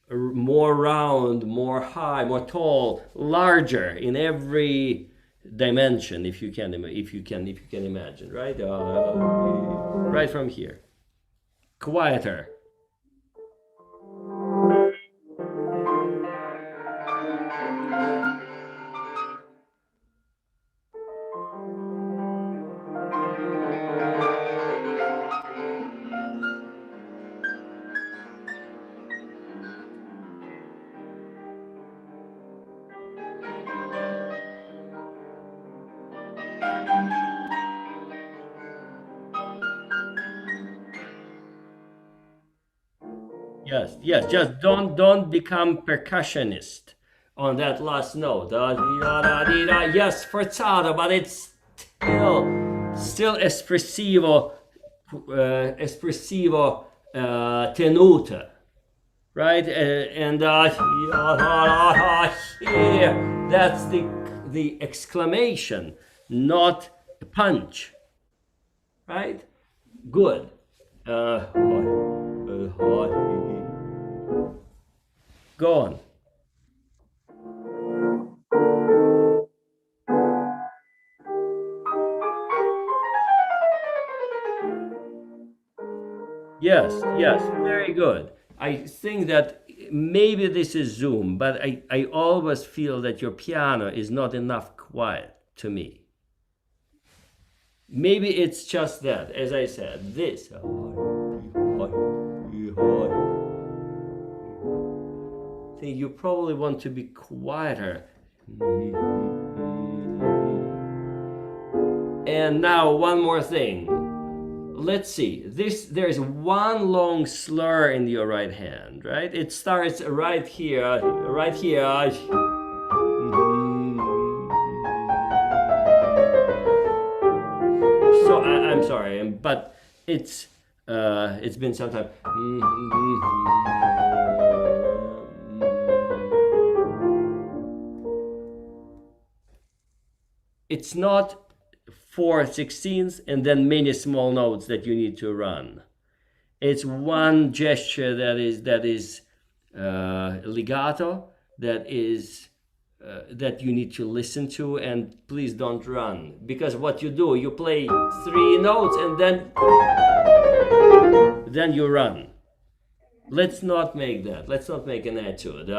more round, more high, more tall, larger in every dimension, if you can imagine, right? Right from here. Quieter. Yes, just don't become percussionist on that last note. Yes, forzato, but it's still espressivo tenuta, right? And that's the exclamation, not a punch, right? Good. Go on. Yes, very good. I think that maybe this is Zoom, but I always feel that your piano is not enough quiet to me. Maybe it's just that, as I said, this. You probably want to be quieter. And now one more thing. Let's see. There's one long slur in your right hand, right? It starts right here, right here. So I'm sorry, but it's been some time. It's not 4/16 and then many small notes that you need to run. It's one gesture that is legato, that you need to listen to, and please don't run, because what you do, you play 3 notes and then you run. Let's not make that. Let's not make an etude.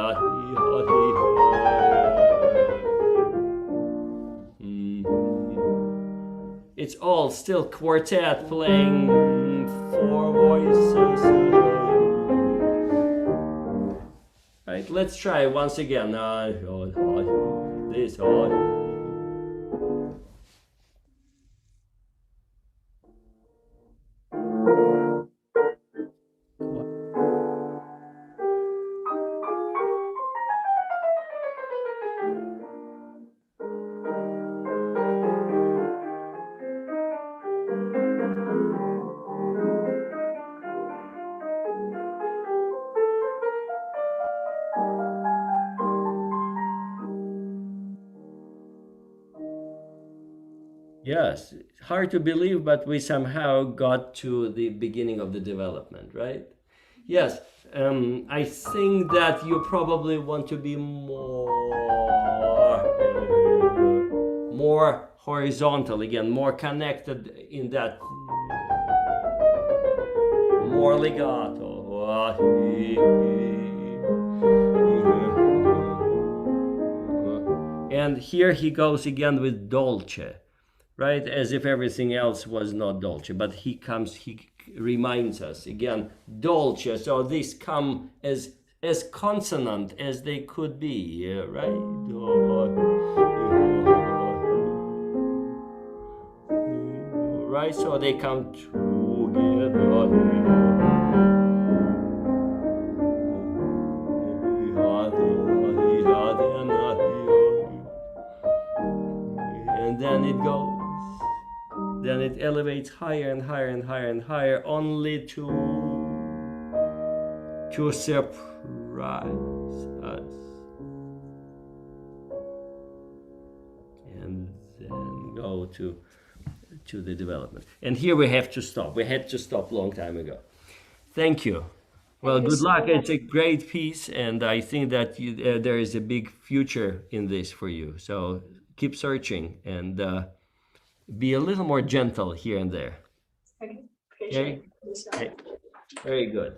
It's all still quartet playing 4 voices. Right, let's try once again. This. Yes, hard to believe, but we somehow got to the beginning of the development, right? Yes, I think that you probably want to be more horizontal again, more connected in that, more legato. And here he goes again with dolce. Right, as if everything else was not dolce, but he reminds us again, dolce. So these come as consonant as they could be, right? Right, so they come together. And then it goes. Then it elevates higher and higher and higher and higher, only to surprise us. And then go to the development. And here we have to stop. We had to stop a long time ago. Thank you. Well, good luck. It's a great piece, and I think that there is a big future in this for you. So keep searching and be a little more gentle here and there. Okay, appreciate it. Okay? Very good.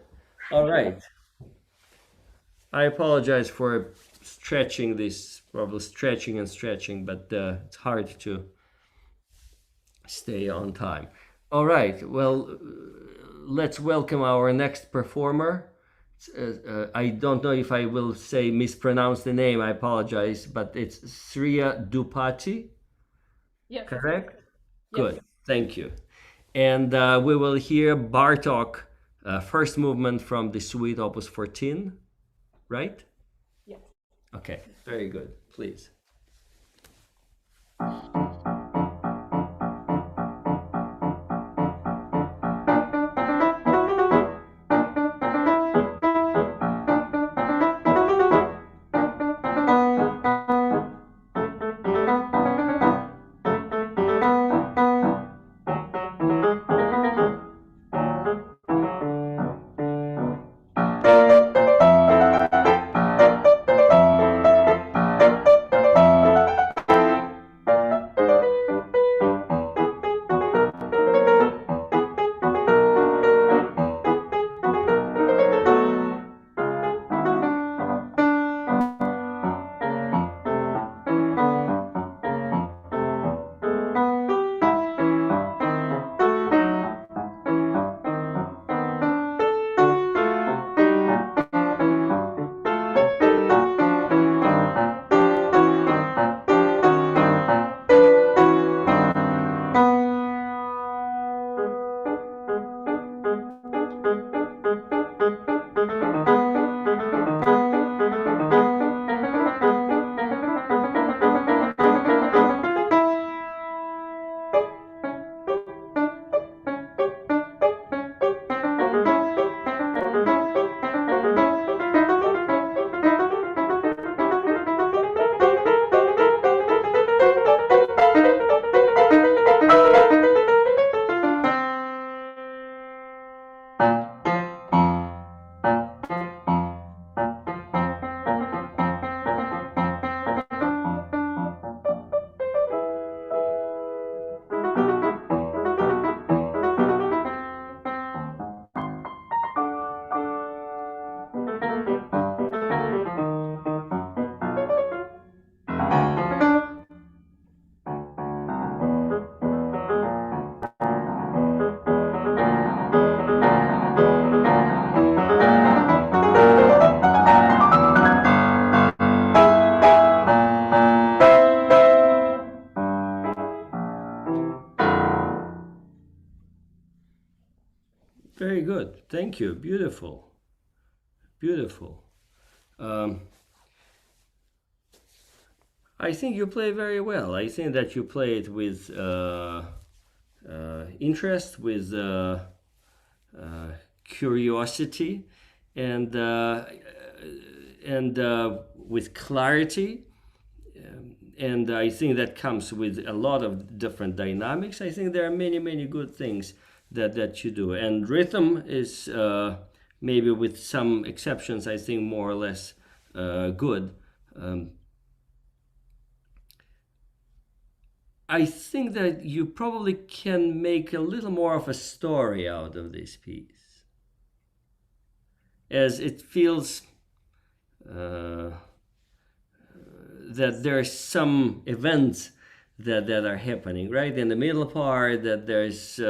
All right. I apologize for stretching this, probably stretching and stretching, but it's hard to stay on time. All right. Well, let's welcome our next performer. I don't know if I will mispronounce the name. I apologize, but it's Sriya Dhupati. Yes. Correct? Yes. Good. Thank you. And we will hear Bartok, first movement from the Suite Opus 14, right? Yes. Okay. Very good. Please. very good. Thank you. Beautiful. Beautiful. I think you play very well. I think that you play it with interest, with curiosity, and with clarity. And I think that comes with a lot of different dynamics. I think there are many, many good things that you do. And rhythm is, maybe with some exceptions, I think more or less good. I think that you probably can make a little more of a story out of this piece, as it feels that there are some events that are happening right in the middle part, that there's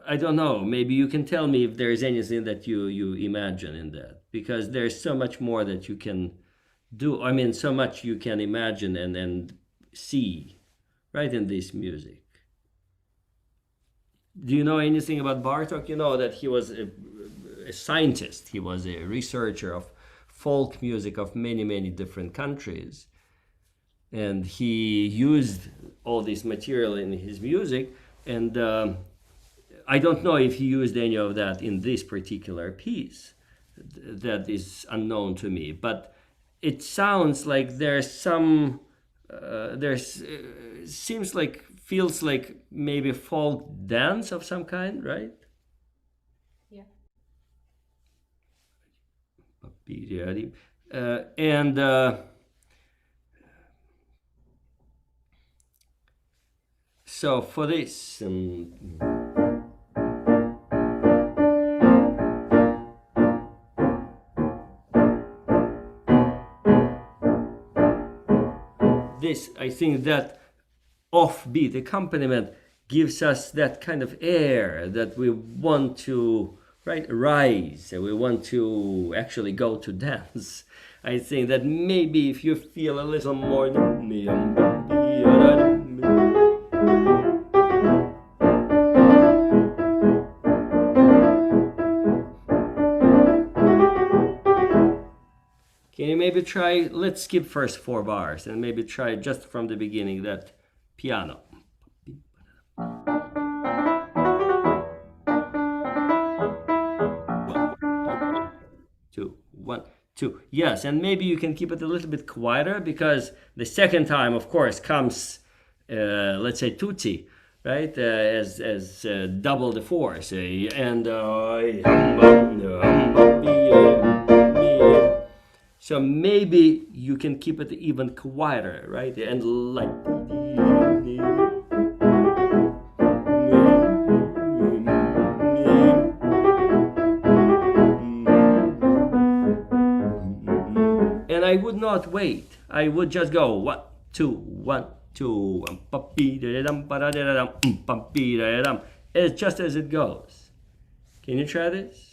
I don't know, maybe you can tell me if there's anything that you imagine in that, because there's so much more that you can do. I mean, so much you can imagine and see right in this music. Do you know anything about Bartok? You know that he was a scientist. He was a researcher of folk music of many, many different countries. And he used all this material in his music. And I don't know if he used any of that in this particular piece. That is unknown to me. But it sounds like there's some, seems like, feels like maybe folk dance of some kind, right? Yeah. So for this, I think that offbeat accompaniment gives us that kind of air that we want to rise, and we want to actually go to dance. I think that maybe if you feel a little more, can you maybe try, let's skip first 4 bars and maybe try just from the beginning that piano. 2, 1, 2. Yes, and maybe you can keep it a little bit quieter, because the second time, of course, comes, let's say, tutti, right? As double the force. And so maybe you can keep it even quieter, right? And like. And I would not wait. I would just go 1, 2, 1, 2. It's just as it goes. Can you try this?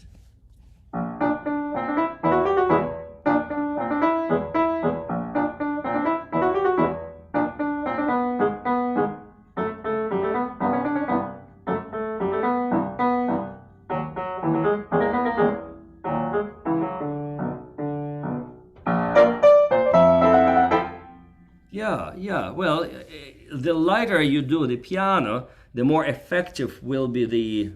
Yeah. Well, the lighter you do the piano, the more effective will be the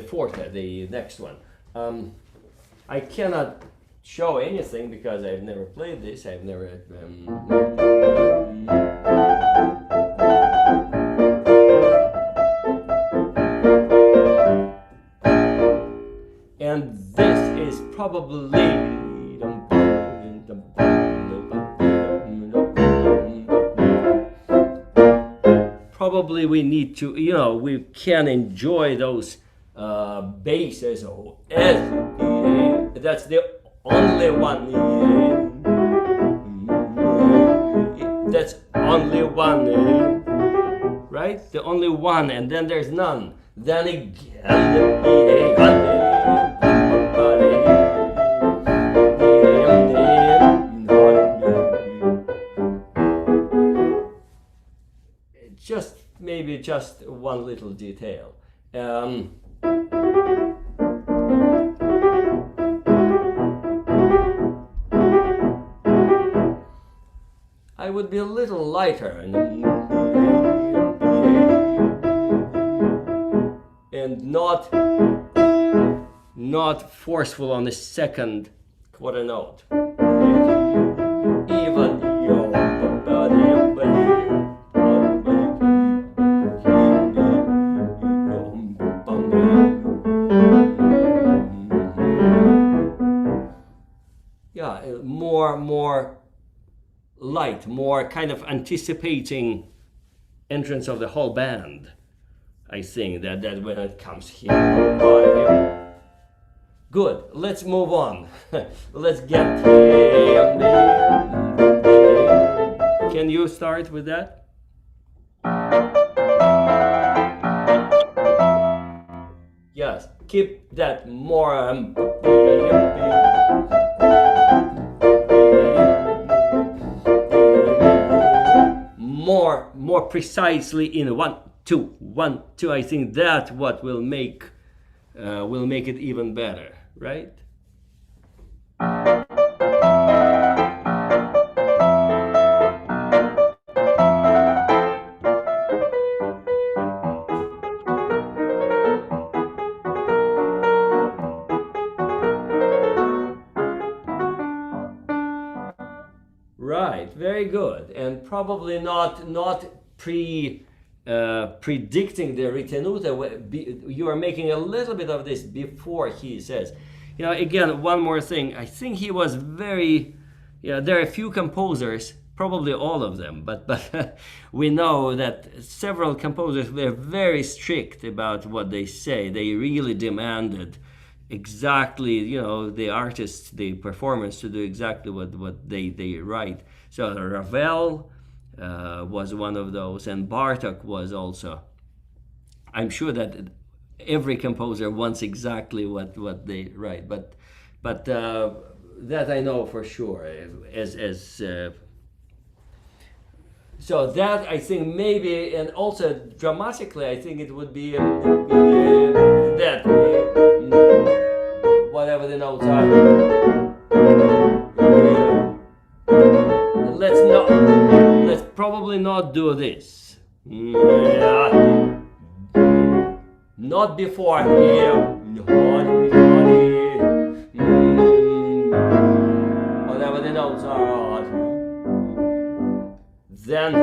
forte, the next one. I cannot show anything because I've never played this. I've never. And this is probably. Probably we need to, we can enjoy those basses. That's the only one. That's only one, right? The only one, and then there's none. Then again. Just maybe maybe just one little detail. I would be a little lighter and not forceful on the second quarter note. Even more light, more kind of anticipating entrance of the whole band. I think that when it comes here. Good, let's move on. Let's get Can you start with that? Yes, keep that more more precisely in 1 2 1 2. I think that what will make it even better, right? Right, very good, and probably not predicting the ritenuta. You are making a little bit of this before he says. Again, one more thing. I think he was very. There are a few composers, probably all of them, but we know that several composers were very strict about what they say. They really demanded exactly, the artists, the performers to do exactly what they write. So Ravel was one of those, and Bartok was also. I'm sure that every composer wants exactly what they write, but that I know for sure. So that I think maybe, and also dramatically, I think it would be that whatever the notes are. Let's probably not do this. Not before here. Whatever the notes are. Then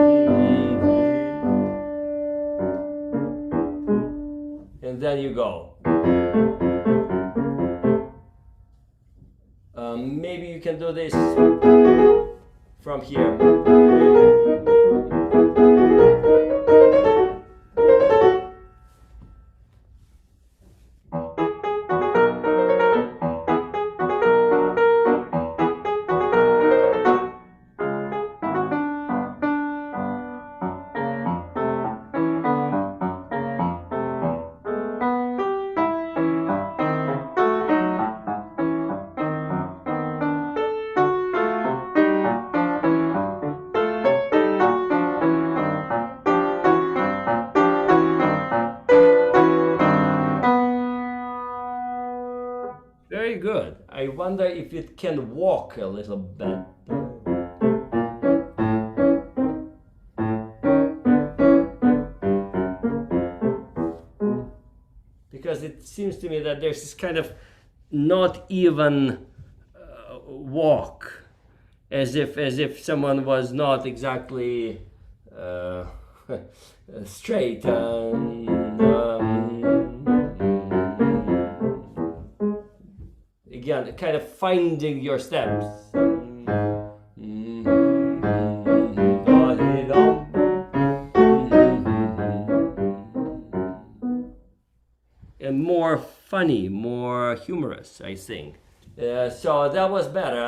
and then you go. Maybe you can do this from here. Very good. I wonder if it can walk a little bit. Because it seems to me that there's this kind of not even walk, as if someone was not exactly straight. Again, kind of finding your steps. And more funny, more humorous, I think. So that was better.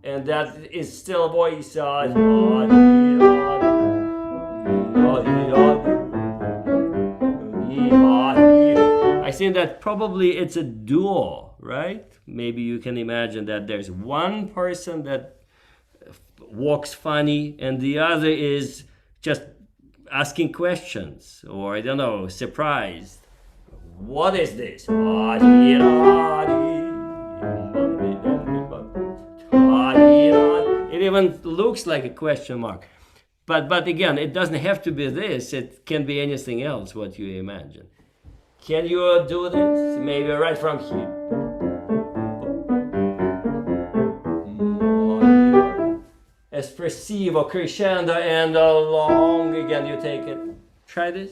And that is still a voice. think that probably it's a duo, right? Maybe you can imagine that there's one person that walks funny and the other is just asking questions or, I don't know, surprised. What is this? It even looks like a question mark. But again, it doesn't have to be this. It can be anything else, what you imagine. Can you do this? Maybe right from here. Espressivo, crescendo, and along again you take it. Try this.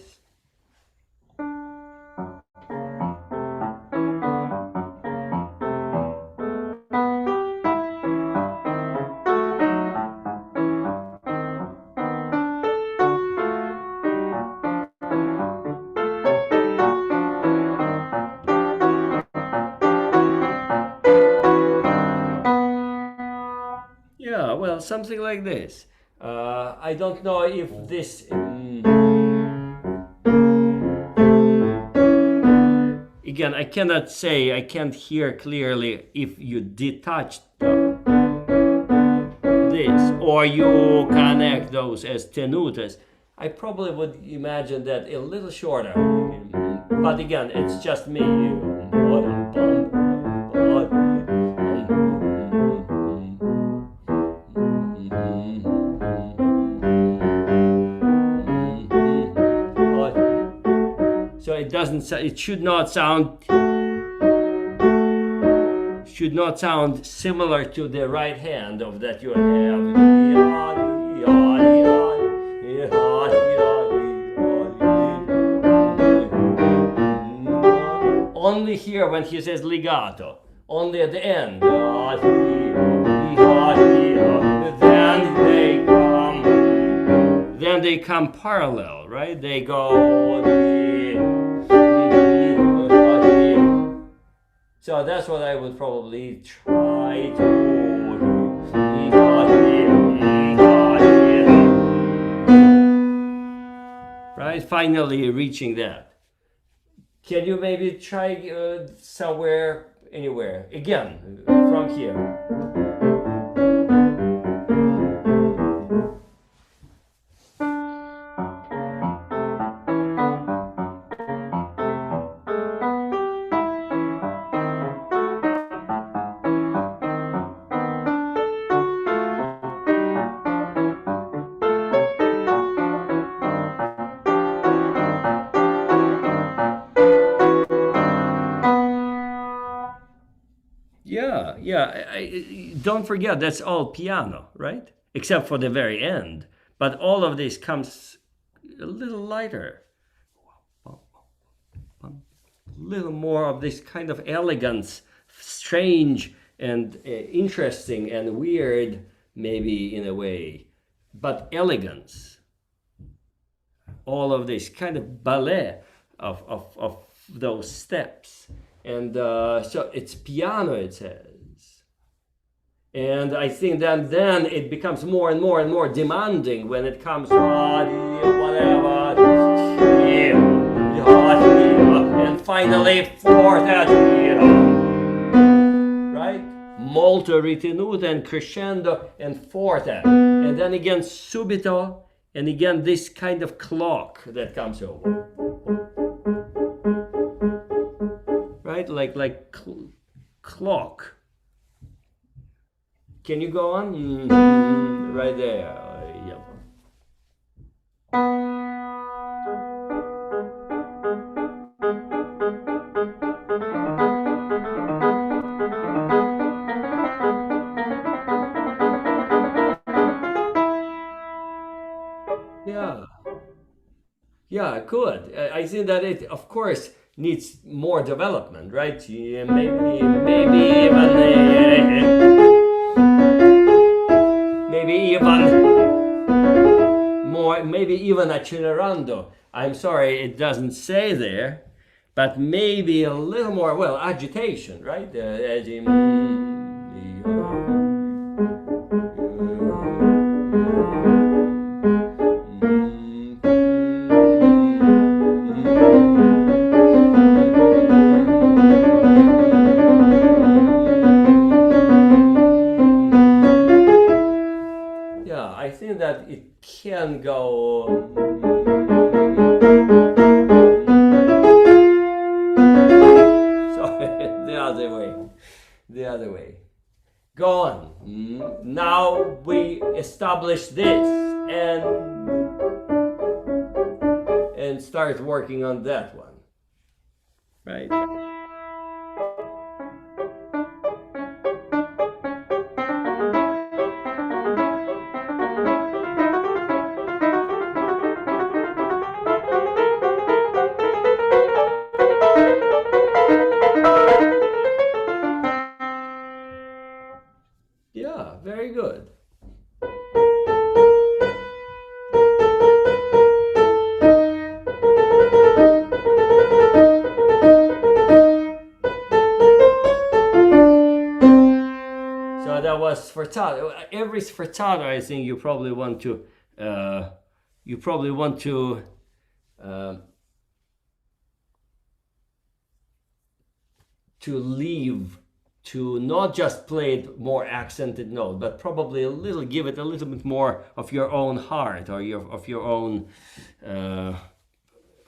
Yeah, well, something like this. I don't know if this... Again, I cannot say, I can't hear clearly if you detach this or you connect those as tenutas. I probably would imagine that a little shorter. But again, it's just me. So it doesn't. It should not sound similar to the right hand of that you have. Only here when he says legato. Only at the end. Then they come parallel, right? They go. So that's what I would probably try to. Right? Finally reaching that. Can you maybe try somewhere, anywhere? Again, from here. Don't forget, that's all piano, right? Except for the very end. But all of this comes a little lighter. A little more of this kind of elegance, strange and interesting and weird, maybe in a way. But elegance. All of this kind of ballet of those steps. And so it's piano, it says. And I think that then it becomes more and more and more demanding when it comes to whatever. And finally, forte. Right? Molto, ritenuto, and crescendo, and forte. And then again, subito, and again, this kind of clock that comes over. Right? Like clock. Can you go on? Right there. Yeah. Yeah, good. I think that it, of course, needs more development, right? Yeah, maybe even accelerando. I'm sorry, it doesn't say there, but maybe a little more, well, agitation, right? As in, I think that it can go. Sorry, the other way. Go on. Now we establish this and start working on that one. Right? Yeah, very good. So that was sforzato. Every sforzato, I think you probably want to leave, to not just play it more accented note, but probably give it a little bit more of your own heart or of your own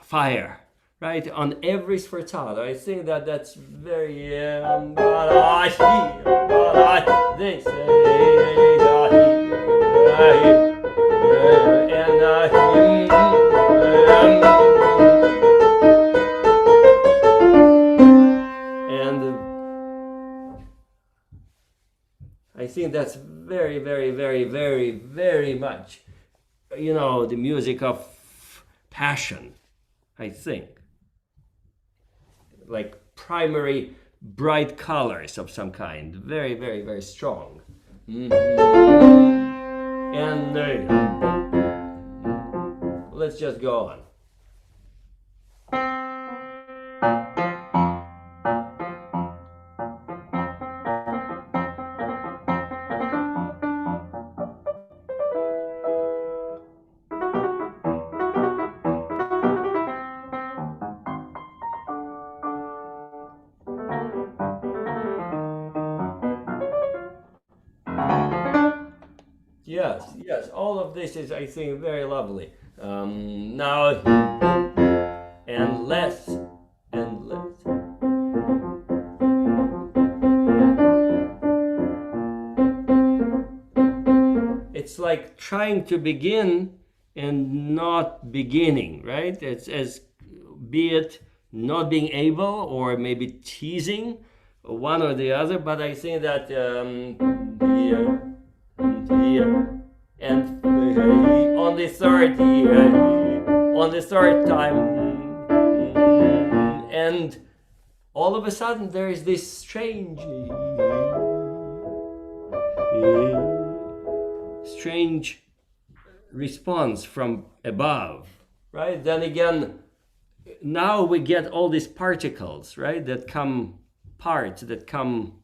fire, right? On every sforzato, I think that's very this I think that's very, very, very, very, very much, the music of passion, I think. Like primary bright colors of some kind. Very, very, very strong. And let's just go on. Yes, all of this is, I think, very lovely. Now, and less, and less. It's like trying to begin and not beginning, right? It's as be it not being able or maybe teasing one or the other, but I think that and on the third time, and all of a sudden there is this strange response from above, right? Then again, now we get all these particles, right, parts that come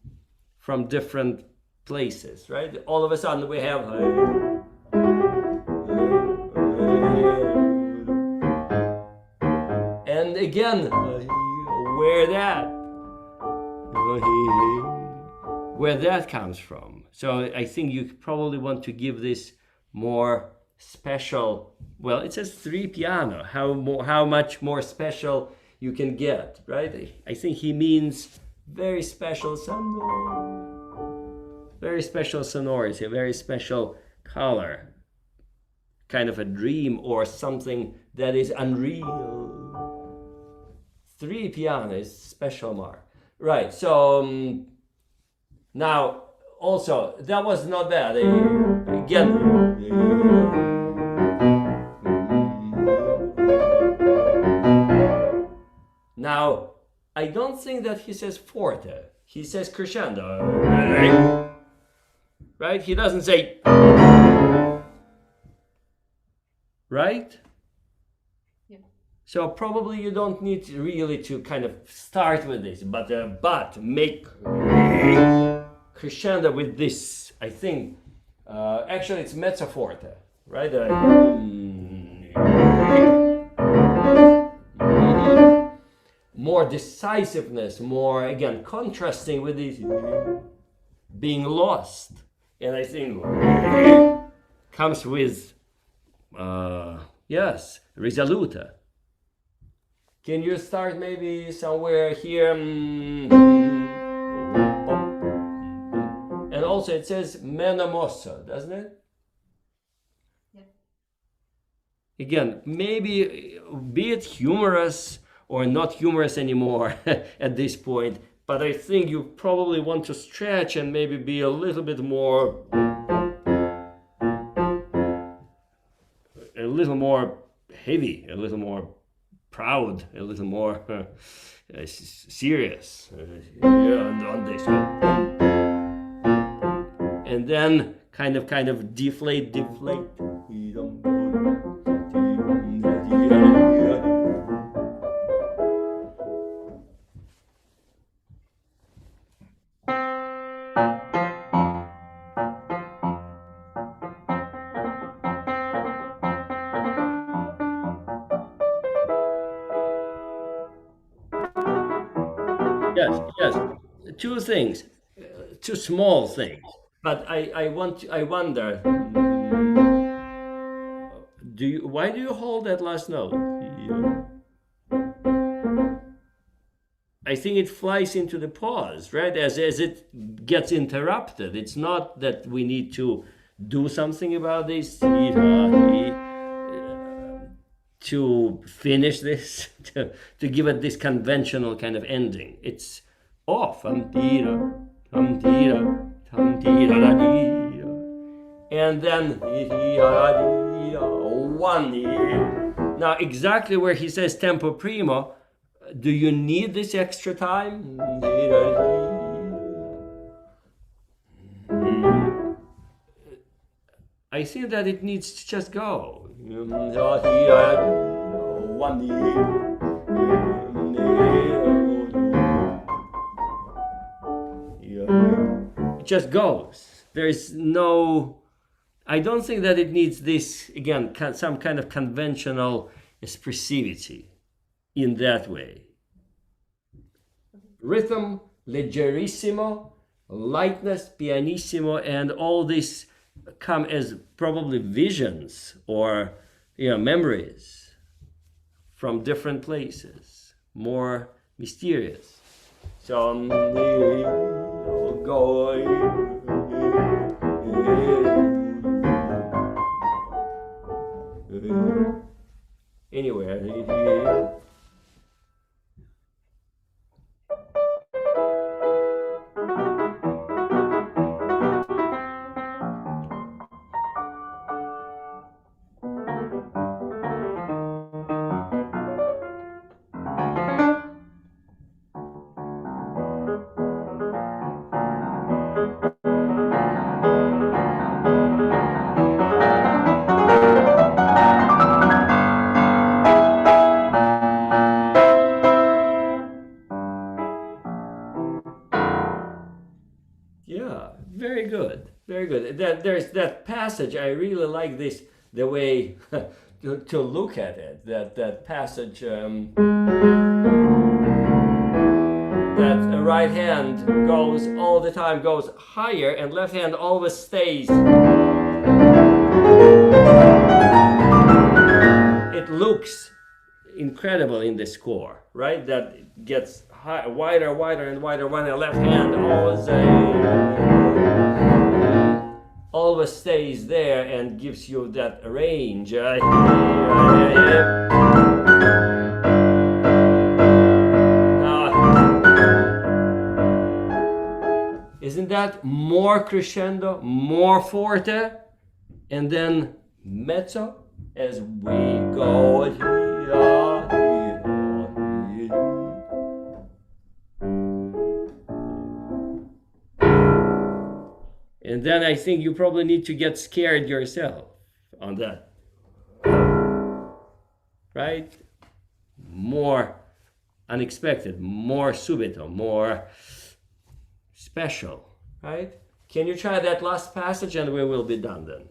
from different places, right? All of a sudden we have and again where that comes from. So I think you probably want to give this more special, well, it says 3 piano, how much more special you can get, right? I think he means very special sonority, a very special color, kind of a dream or something that is unreal. 3 piano is special mark, right? So now also that was not bad. Again, now I don't think that he says forte. He says crescendo. Right? He doesn't say, right? Yeah. So probably you don't need really to kind of start with this, but make crescendo with this. I think actually it's mezzo forte, right? More decisiveness, more again contrasting with this being lost. And I think comes with, yes, risoluta. Can you start maybe somewhere here? And also it says meno mosso, doesn't it? Yeah. Again, maybe be it humorous or not humorous anymore at this point, but I think you probably want to stretch and maybe be a little bit more heavy, a little more proud, a little more serious on this one. And then kind of deflate. Yes. Two things, two small things. But I wonder, why do you hold that last note? I think it flies into the pause, right? As it gets interrupted. It's not that we need to do something about this to finish this, to give it this conventional kind of ending. It's off. And then one. Now exactly where he says tempo primo, do you need this extra time? I think that it needs to just go. It just goes. There is no... I don't think that it needs this, again, some kind of conventional expressivity in that way. Rhythm, leggerissimo, lightness, pianissimo, and all this come as probably visions or memories from different places, more mysterious. So anywhere. Very good. There's that passage. I really like this, the way to look at it. That passage. That the right hand goes all the time, goes higher, and left hand always stays. It looks incredible in the score, right? That it gets wider and wider when the left hand always stays there and gives you that range. Isn't that more crescendo, more forte, and then mezzo as we go? And then I think you probably need to get scared yourself on that. Right? More unexpected, more subito, more special, right? Can you try that last passage and we will be done then?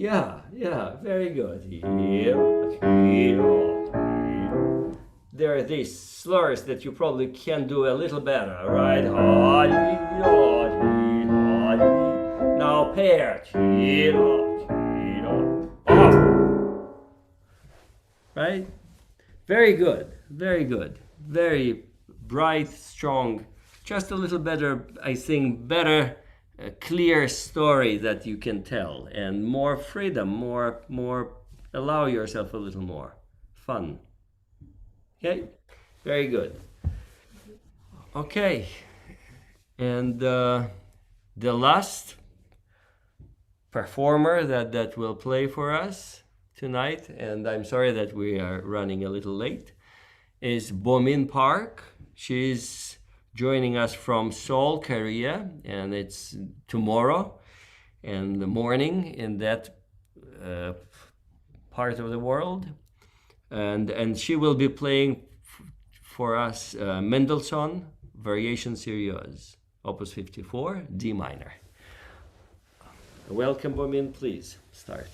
Yeah, very good. There are these slurs that you probably can do a little better, right? Now pair. Right? Very good, very good. Very bright, strong, just a little better, I think, better, clear story that you can tell, and more freedom, more, allow yourself a little more fun. Okay, very good. Okay, and the last performer that will play for us tonight, and I'm sorry that we are running a little late, is Bomin Park. She's joining us from Seoul, Korea, and it's tomorrow in the morning in that part of the world. And she will be playing for us Mendelssohn Variation Series, Opus 54, D minor. Welcome, Bomin, please start.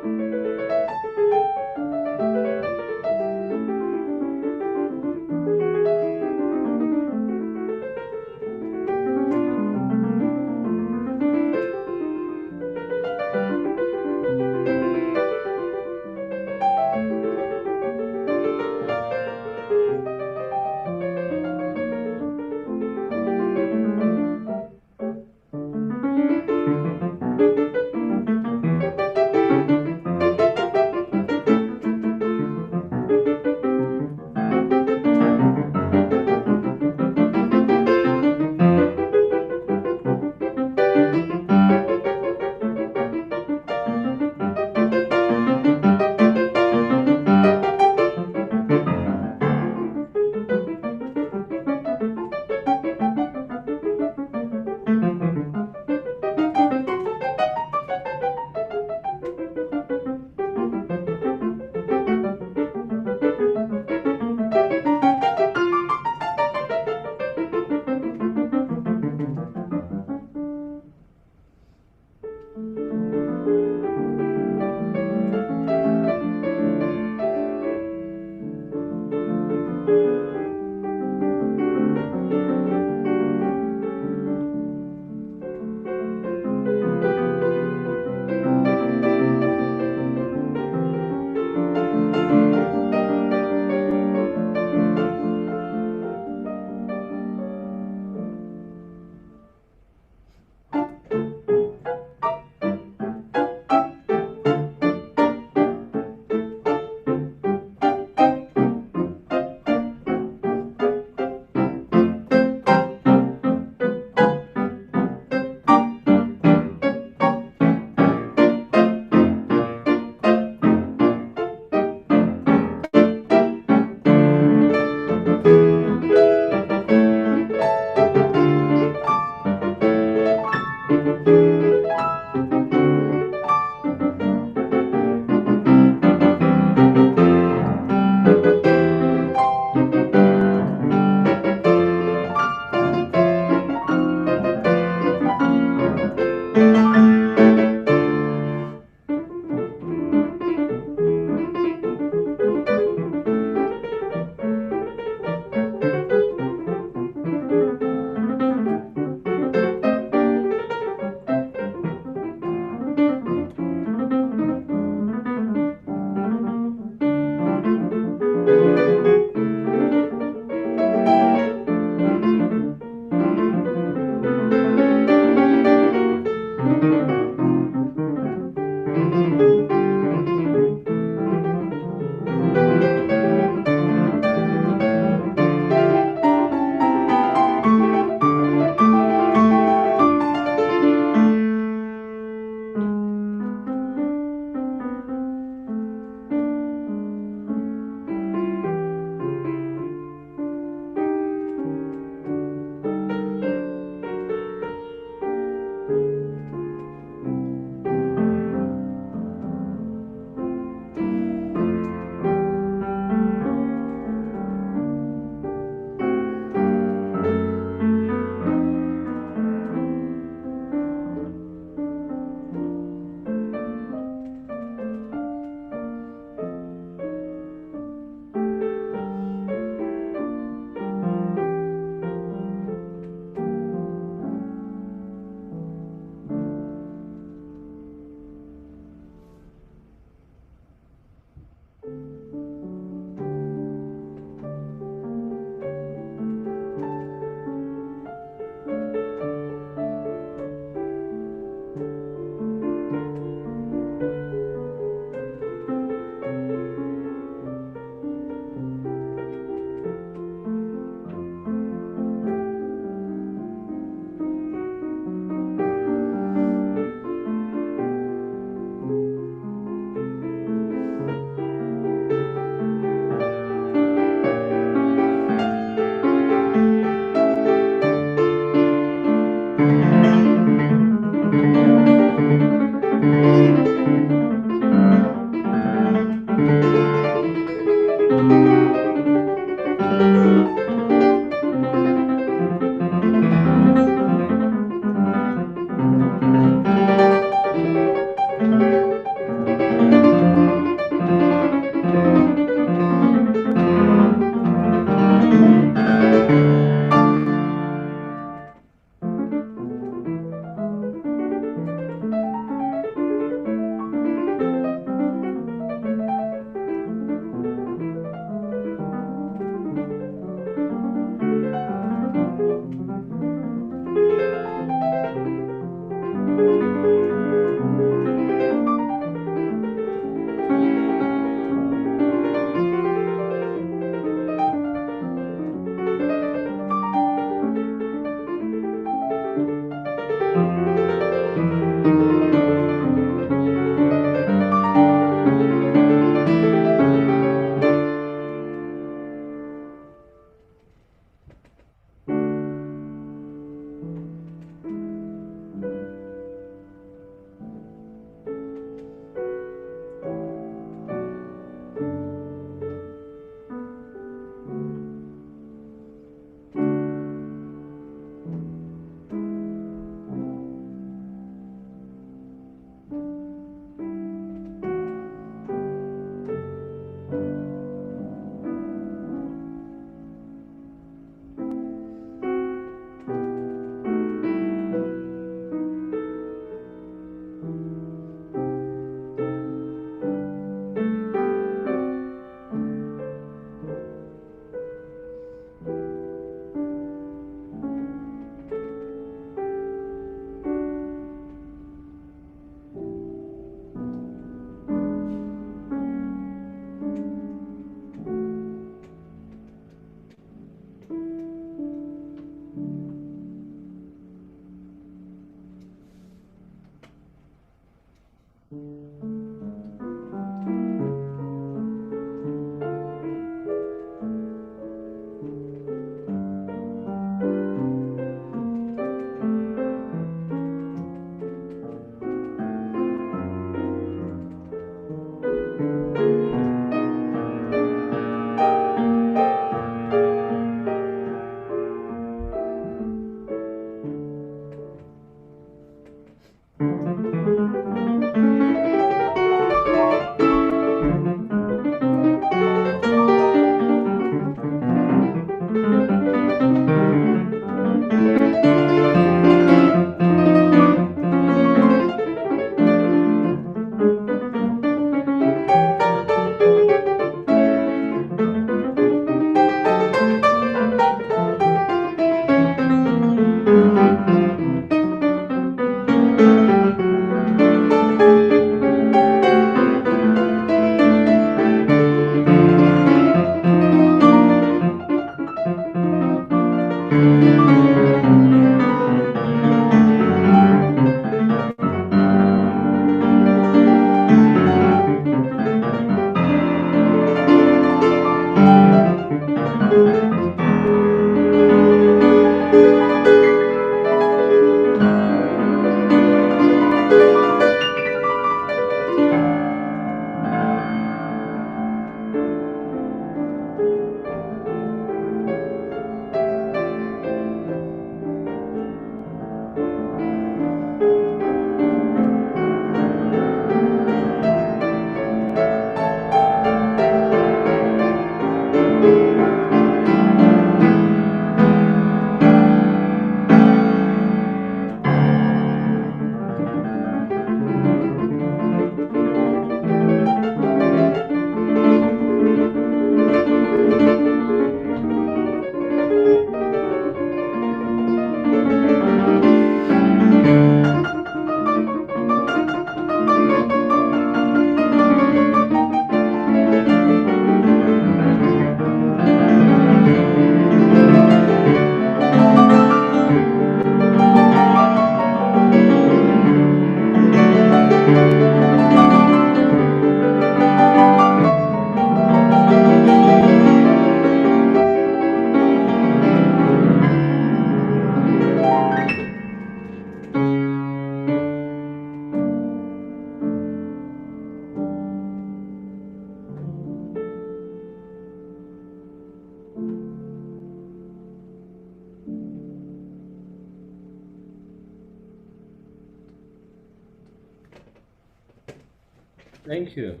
Thank you.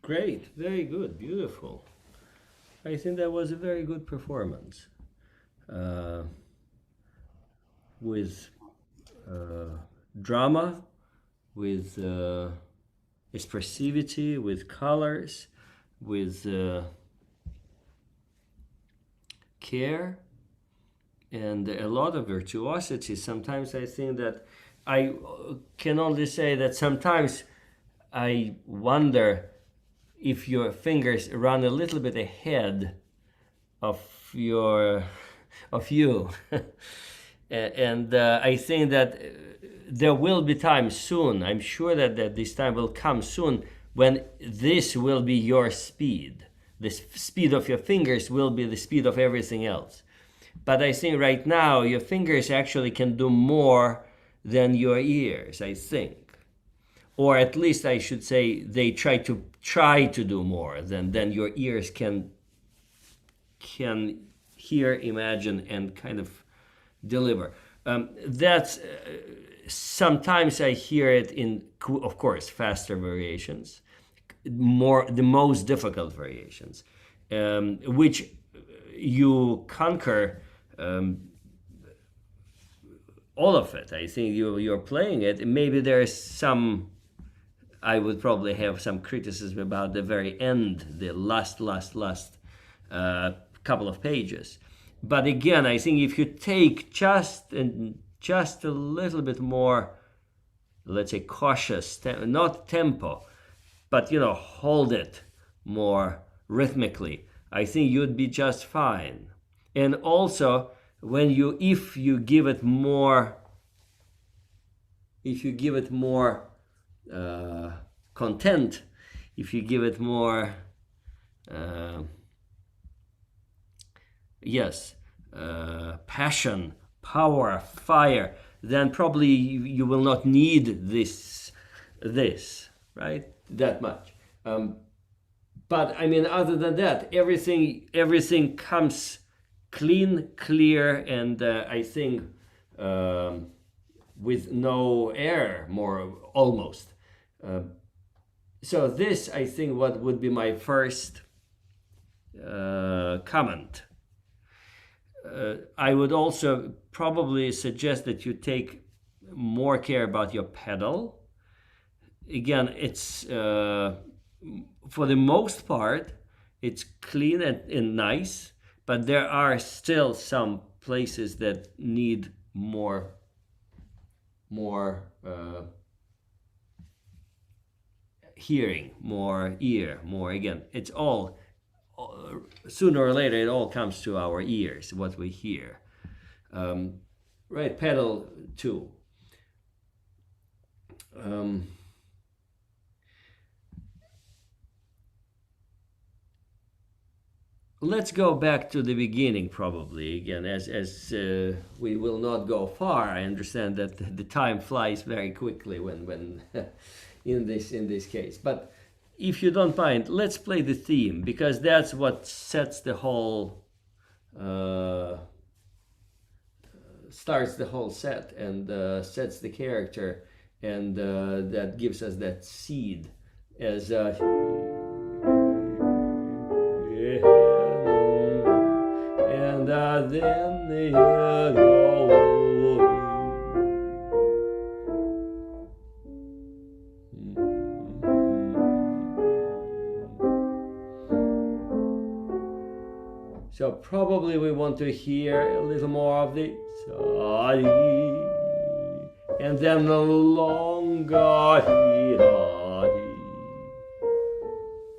Great, very good, beautiful. I think that was a very good performance uh, with drama, with expressivity, with colors, with care, and a lot of virtuosity. Sometimes I think that I can only say that sometimes I wonder if your fingers run a little bit ahead of you. And I think that there will be time soon, I'm sure that this time will come soon, when this will be your speed. The speed of your fingers will be the speed of everything else. But I think right now your fingers actually can do more than your ears, I think. Or at least I should say they try to do more than your ears can hear, imagine, and kind of deliver. That's sometimes I hear it in, of course, faster variations, the most difficult variations, which you conquer. All of it. I think you're playing it. Maybe there's some. I would probably have some criticism about the very end, the last couple of pages. But again, I think if you take just a little bit more, let's say, cautious, not tempo, but hold it more rhythmically, I think you'd be just fine. And also, if you give it more content, if you give it more passion, power, fire, then probably you will not need this right, that much. But I mean, other than that, everything comes clean, clear, and I think with no error, more almost. So this, I think, what would be my first comment. I would also probably suggest that you take more care about your pedal. Again, it's for the most part, it's clean and nice, but there are still some places that need more hearing, more ear, more. Again, it's all sooner or later it all comes to our ears, what we hear. Right, pedal too. Let's go back to the beginning, probably again, as we will not go far. I understand that the time flies very quickly when in this case. But if you don't mind, let's play the theme, because that's what sets the whole starts the whole set and sets the character, and that gives us that seed as. And then the so probably we want to hear a little more of the and then the longer,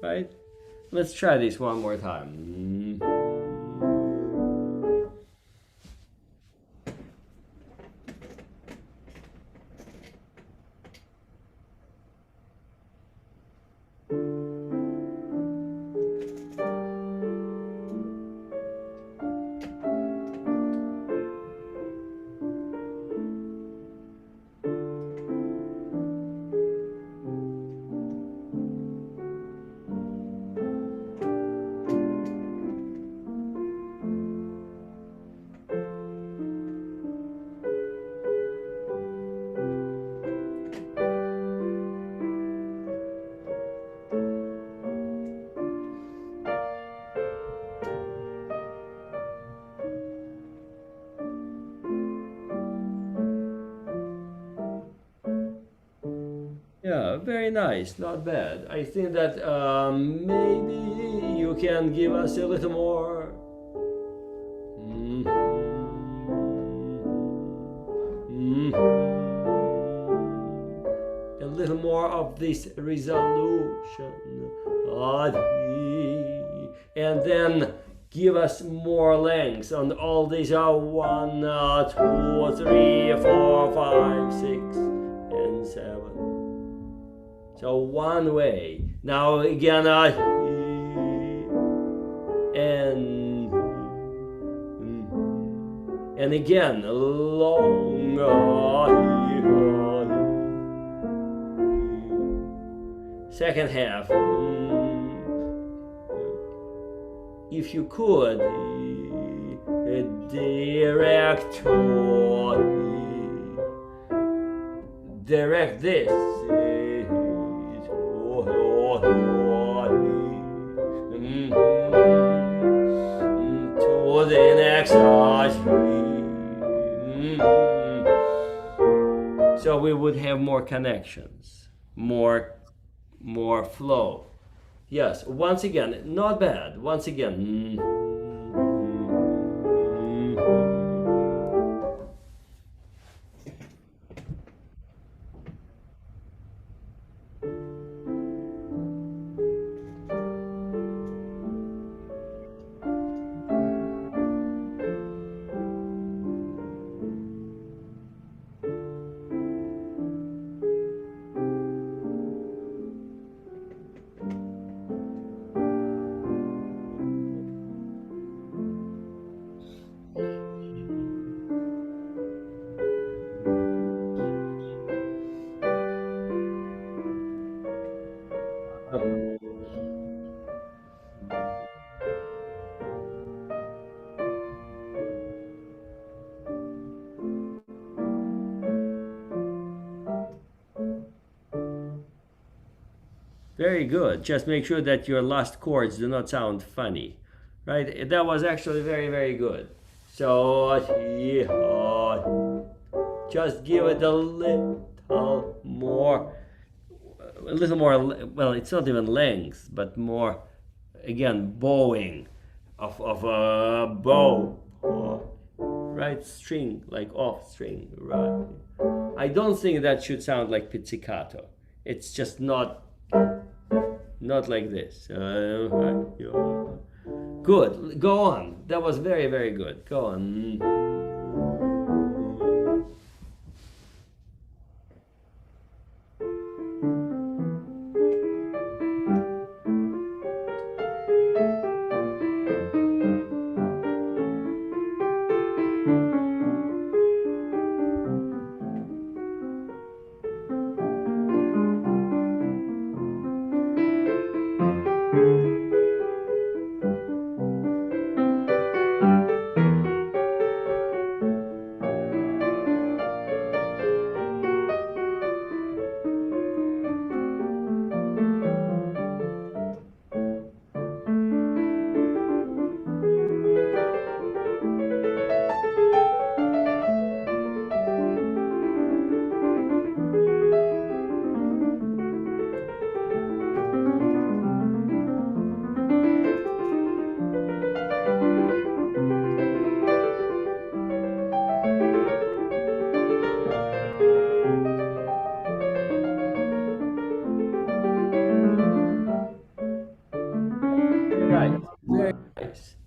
right? Let's try this one more time. Yeah, very nice, not bad. I think that maybe you can give us a little more. more of this resolution. And then give us more lengths on all these 1, 2, 3, 4, 5, 6, and 7. So one way. Now again, and again, long. Second half. If you could, direct this to the next. So we would have more connections, more flow. Yes, once again, not bad. Once again. Very good. Just make sure that your last chords do not sound funny, right? That was actually very, very good. So just give it a little more, well, it's not even length, but more, again, bowing of a bow, right? String, like off string, right? I don't think that should sound like pizzicato. It's just not like this. Good. Go on. That was very, very good. Go on.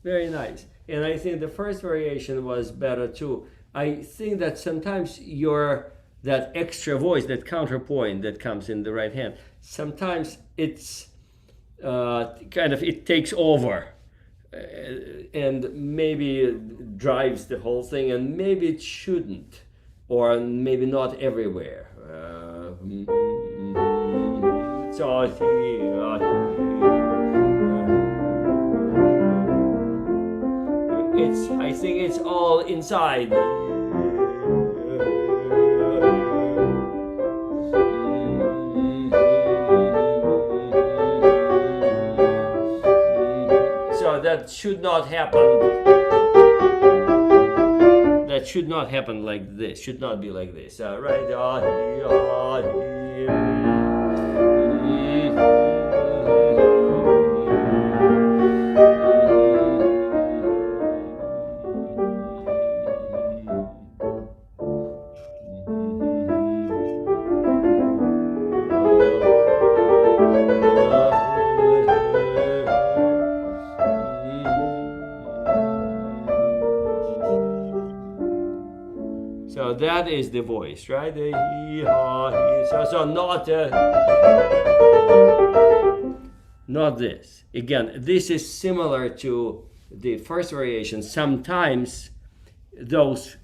Very nice. And I think the first variation was better too. I think that sometimes that extra voice, that counterpoint that comes in the right hand, sometimes it's it takes over and maybe drives the whole thing, and maybe it shouldn't, or maybe not everywhere. I think it's all inside. So that should not happen. That should not happen like this. Should not be like this. Right? So that is the voice, right? So not this. Again, this is similar to the first variation. Sometimes those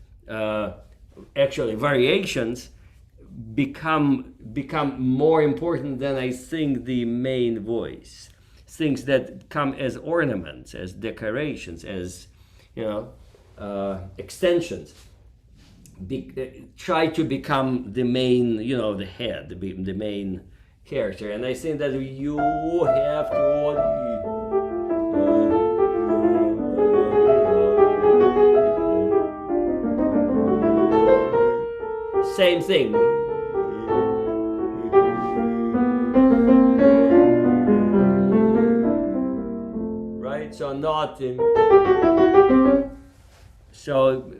actually variations become more important than I think the main voice. Things that come as ornaments, as decorations, as extensions, try to become the main, the head, the main character. And I think that you have to. Same thing. Right? So not so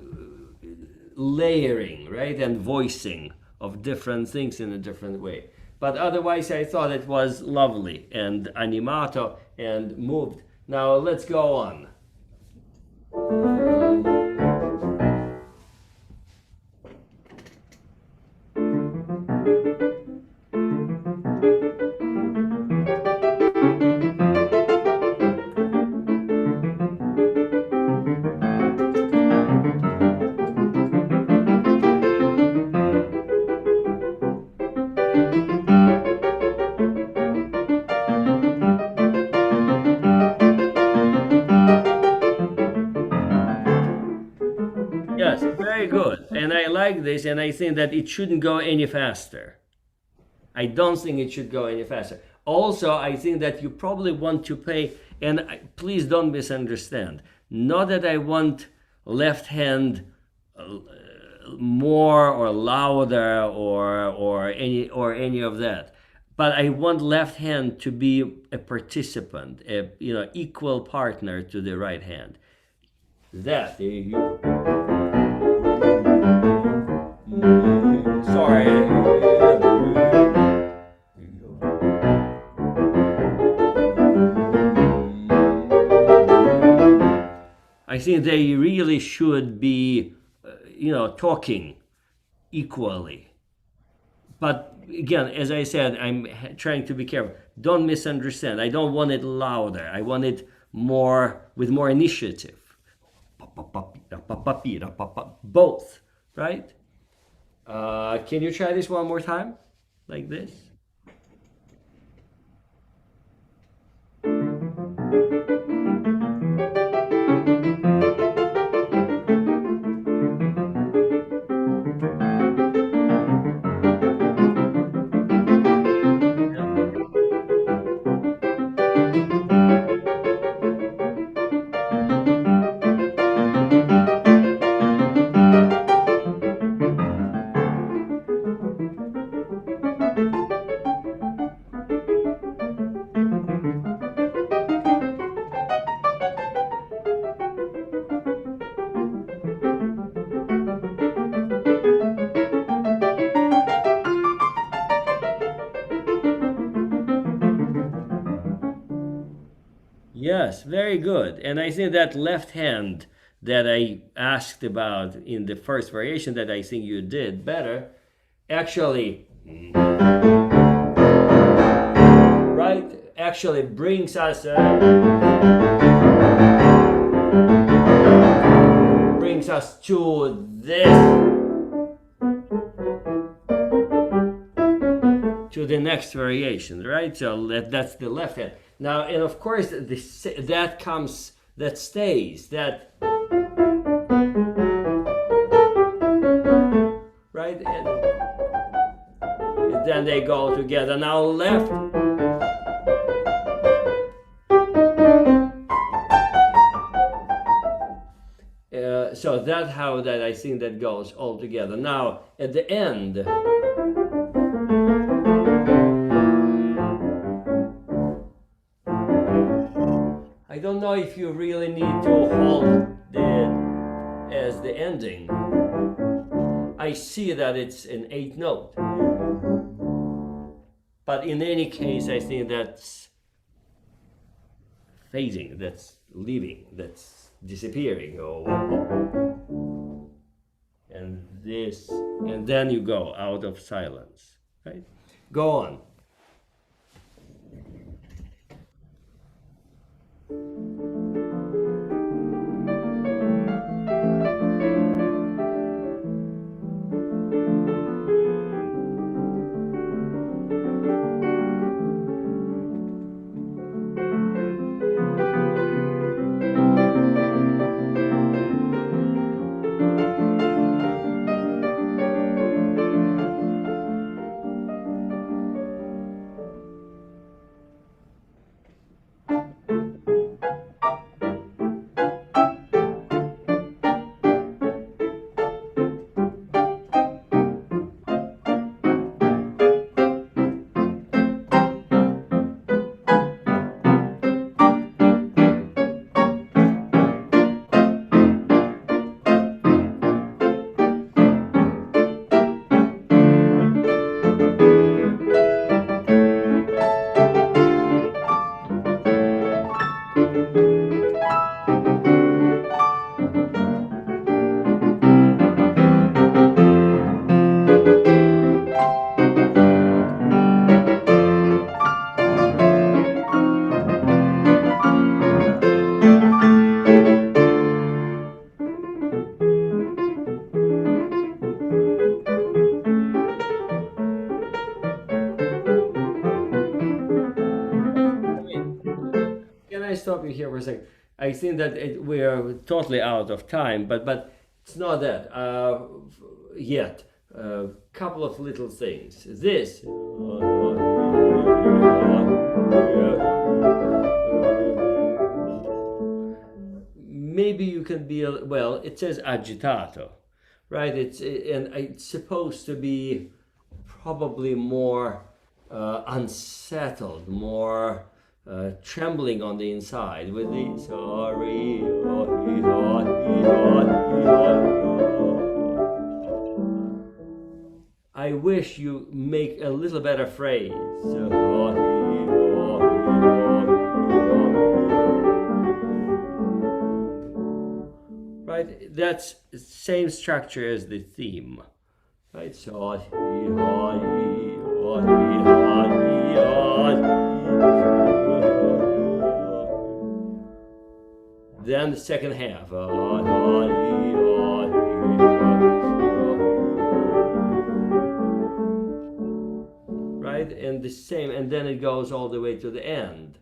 layering, right? And voicing of different things in a different way. But otherwise I thought it was lovely and animato and moved. Now let's go on. Yes, very good. And I like this, and I think that it shouldn't go any faster. I don't think it should go any faster. Also, I think that you probably want to play, and please don't misunderstand, not that I want left hand more or louder or any of that, but I want left hand to be a participant, equal partner to the right hand. That sorry. I think they really should be, talking equally. But again, as I said, I'm trying to be careful. Don't misunderstand. I don't want it louder. I want it with more initiative. Both, right? Can you try this one more time? Like this? Yes, very good. And I think that left hand that I asked about in the first variation that I think you did better, actually, right, actually brings us to this, to the next variation, right? So that's the left hand. Now, and of course, that stays, right? And then they go together. Now, left. So that's how that I think that goes all together. Now, at the end. I don't know if you really need to hold as the ending. I see that it's an 8th note. But in any case, I think that's fading, that's leaving, that's disappearing. And this, and then you go out of silence, right? Go on. Can I stop you here for a second? I think that we are totally out of time, but it's not that yet. Couple of little things. This. Maybe you can be well. It says agitato, right? It's supposed to be probably more unsettled, more trembling on the inside with the sorry. I wish you make a little better phrase. Right? That's the same structure as the theme. Right? Then the second half. Right? And the same, and then it goes all the way to the end.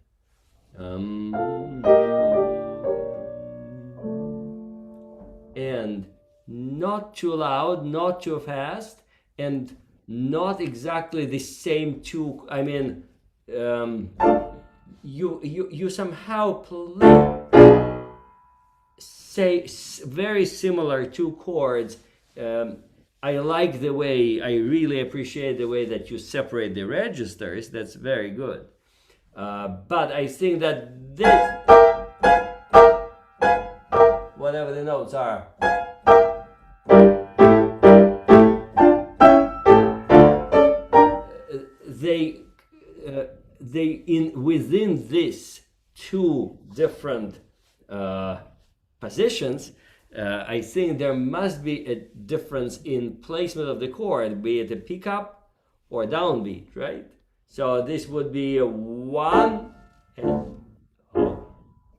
And not too loud, not too fast, and not exactly the same two. I mean, you somehow play, say, very similar two chords. I like the way, I really appreciate the way that you separate the registers. That's very good. But I think that this, whatever the notes are, within this two different positions, I think there must be a difference in placement of the chord, be it a pickup or downbeat, right? So this would be a one and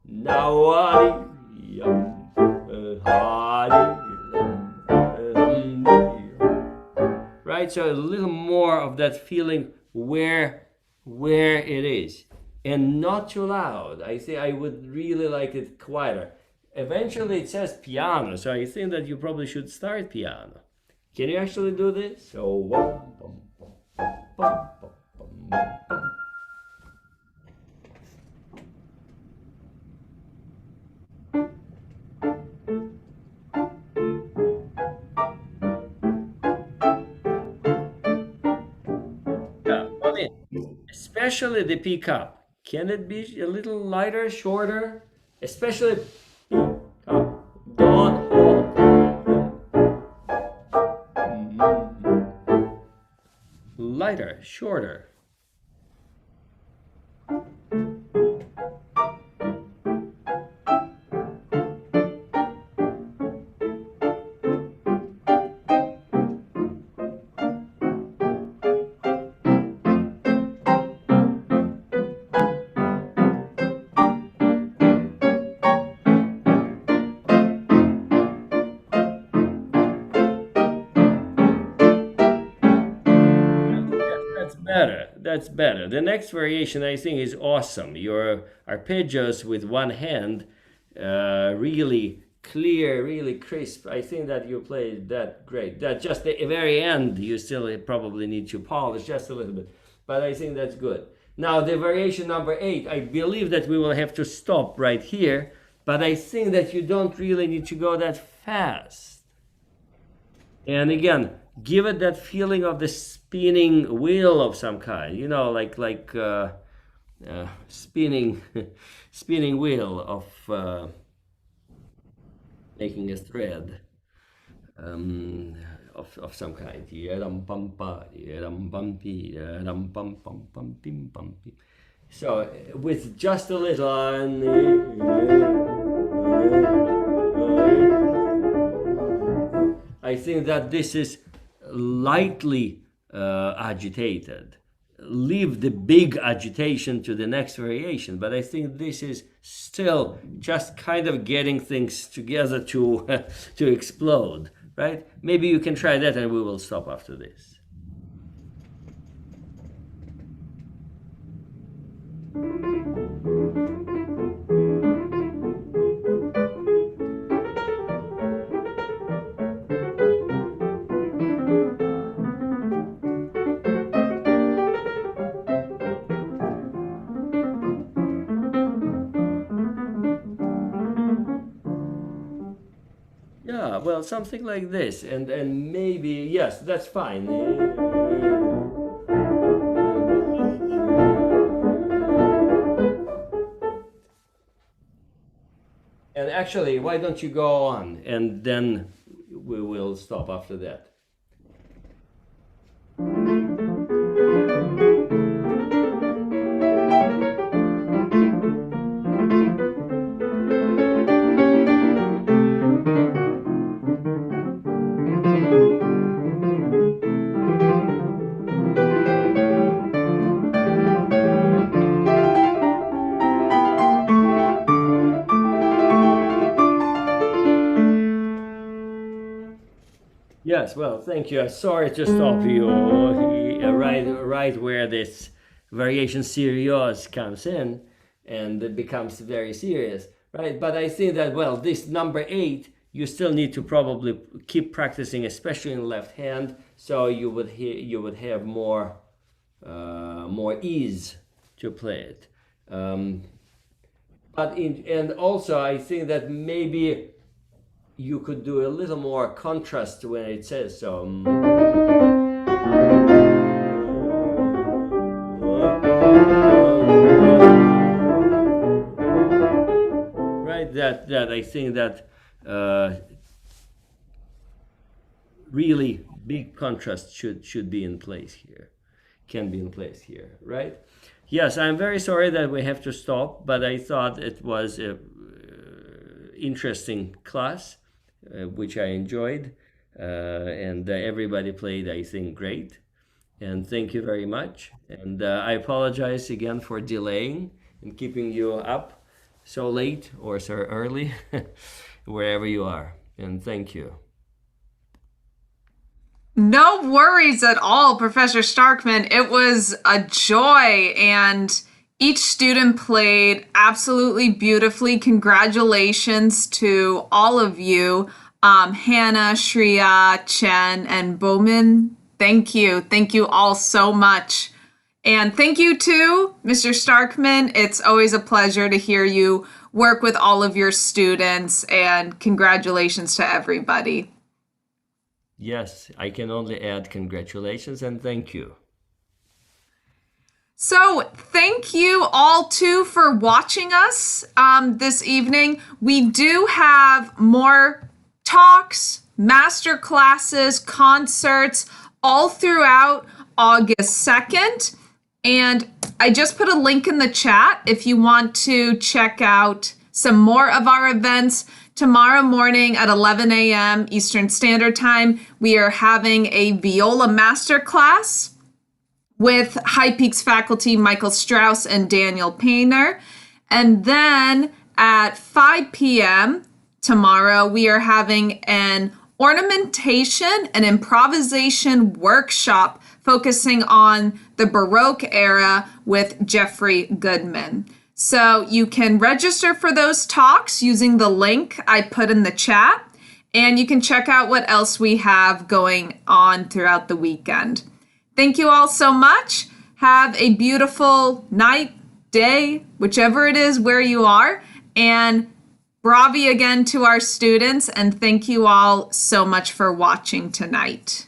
now right? So a little more of that feeling where it is, and not too loud. I think I would really like it quieter. Eventually it says piano, so I think that you probably should start piano. Can you actually do this? So yeah, Bomin, especially the pickup. Can it be a little lighter, shorter? Especially don't hold. Lighter, shorter. better. That's better. The next variation I think is awesome. Your arpeggios with one hand, really clear, really crisp. I think that you played that great. That just the very end, you still probably need to polish just a little bit, but I think that's good. Now the variation number 8, I believe that we will have to stop right here, but I think that you don't really need to go that fast. And again, give it that feeling of the spinning wheel of some kind, you know, like spinning spinning wheel of making a thread of some kind. So with just a little I think that this is lightly agitated. Leave the big agitation to the next variation, but I think this is still just kind of getting things together to to explode, right? Maybe you can try that and we will stop after this. Yeah, well, something like this, and maybe, yes, that's fine. And actually, why don't you go on, and then we will stop after that. Yes, well, thank you. Sorry to stop you right where this variation serious comes in, and it becomes very serious, right? But I think that, well, this number 8, you still need to probably keep practicing, especially in left hand, so you would have more ease to play it. And also I think that maybe you could do a little more contrast when it says so. Right, that I think that really big contrast should be in place here, can be in place here, right? Yes, I'm very sorry that we have to stop, but I thought it was a interesting class, which I enjoyed, and everybody played, I think, great. And thank you very much. And I apologize again for delaying and keeping you up so late or so early, wherever you are. And thank you. No worries at all, Professor Shtarkman. It was a joy, and each student played absolutely beautifully. Congratulations to all of you, Hannah, Sriya, Chen, and Bomin. Thank you. Thank you all so much. And thank you to Mr. Shtarkman. It's always a pleasure to hear you work with all of your students, and congratulations to everybody. Yes, I can only add congratulations and thank you. So thank you all too for watching us this evening. We do have more talks, master classes, concerts all throughout August 2nd. And I just put a link in the chat if you want to check out some more of our events. Tomorrow morning at 11 a.m. Eastern Standard Time, we are having a viola masterclass with High Peaks faculty Michael Strauss and Daniel Painter. And then at 5 p.m. tomorrow, we are having an ornamentation and improvisation workshop focusing on the Baroque era with Jeffrey Goodman. So you can register for those talks using the link I put in the chat, and you can check out what else we have going on throughout the weekend. Thank you all so much. Have a beautiful night, day, whichever it is where you are, and bravi again to our students, and thank you all so much for watching tonight.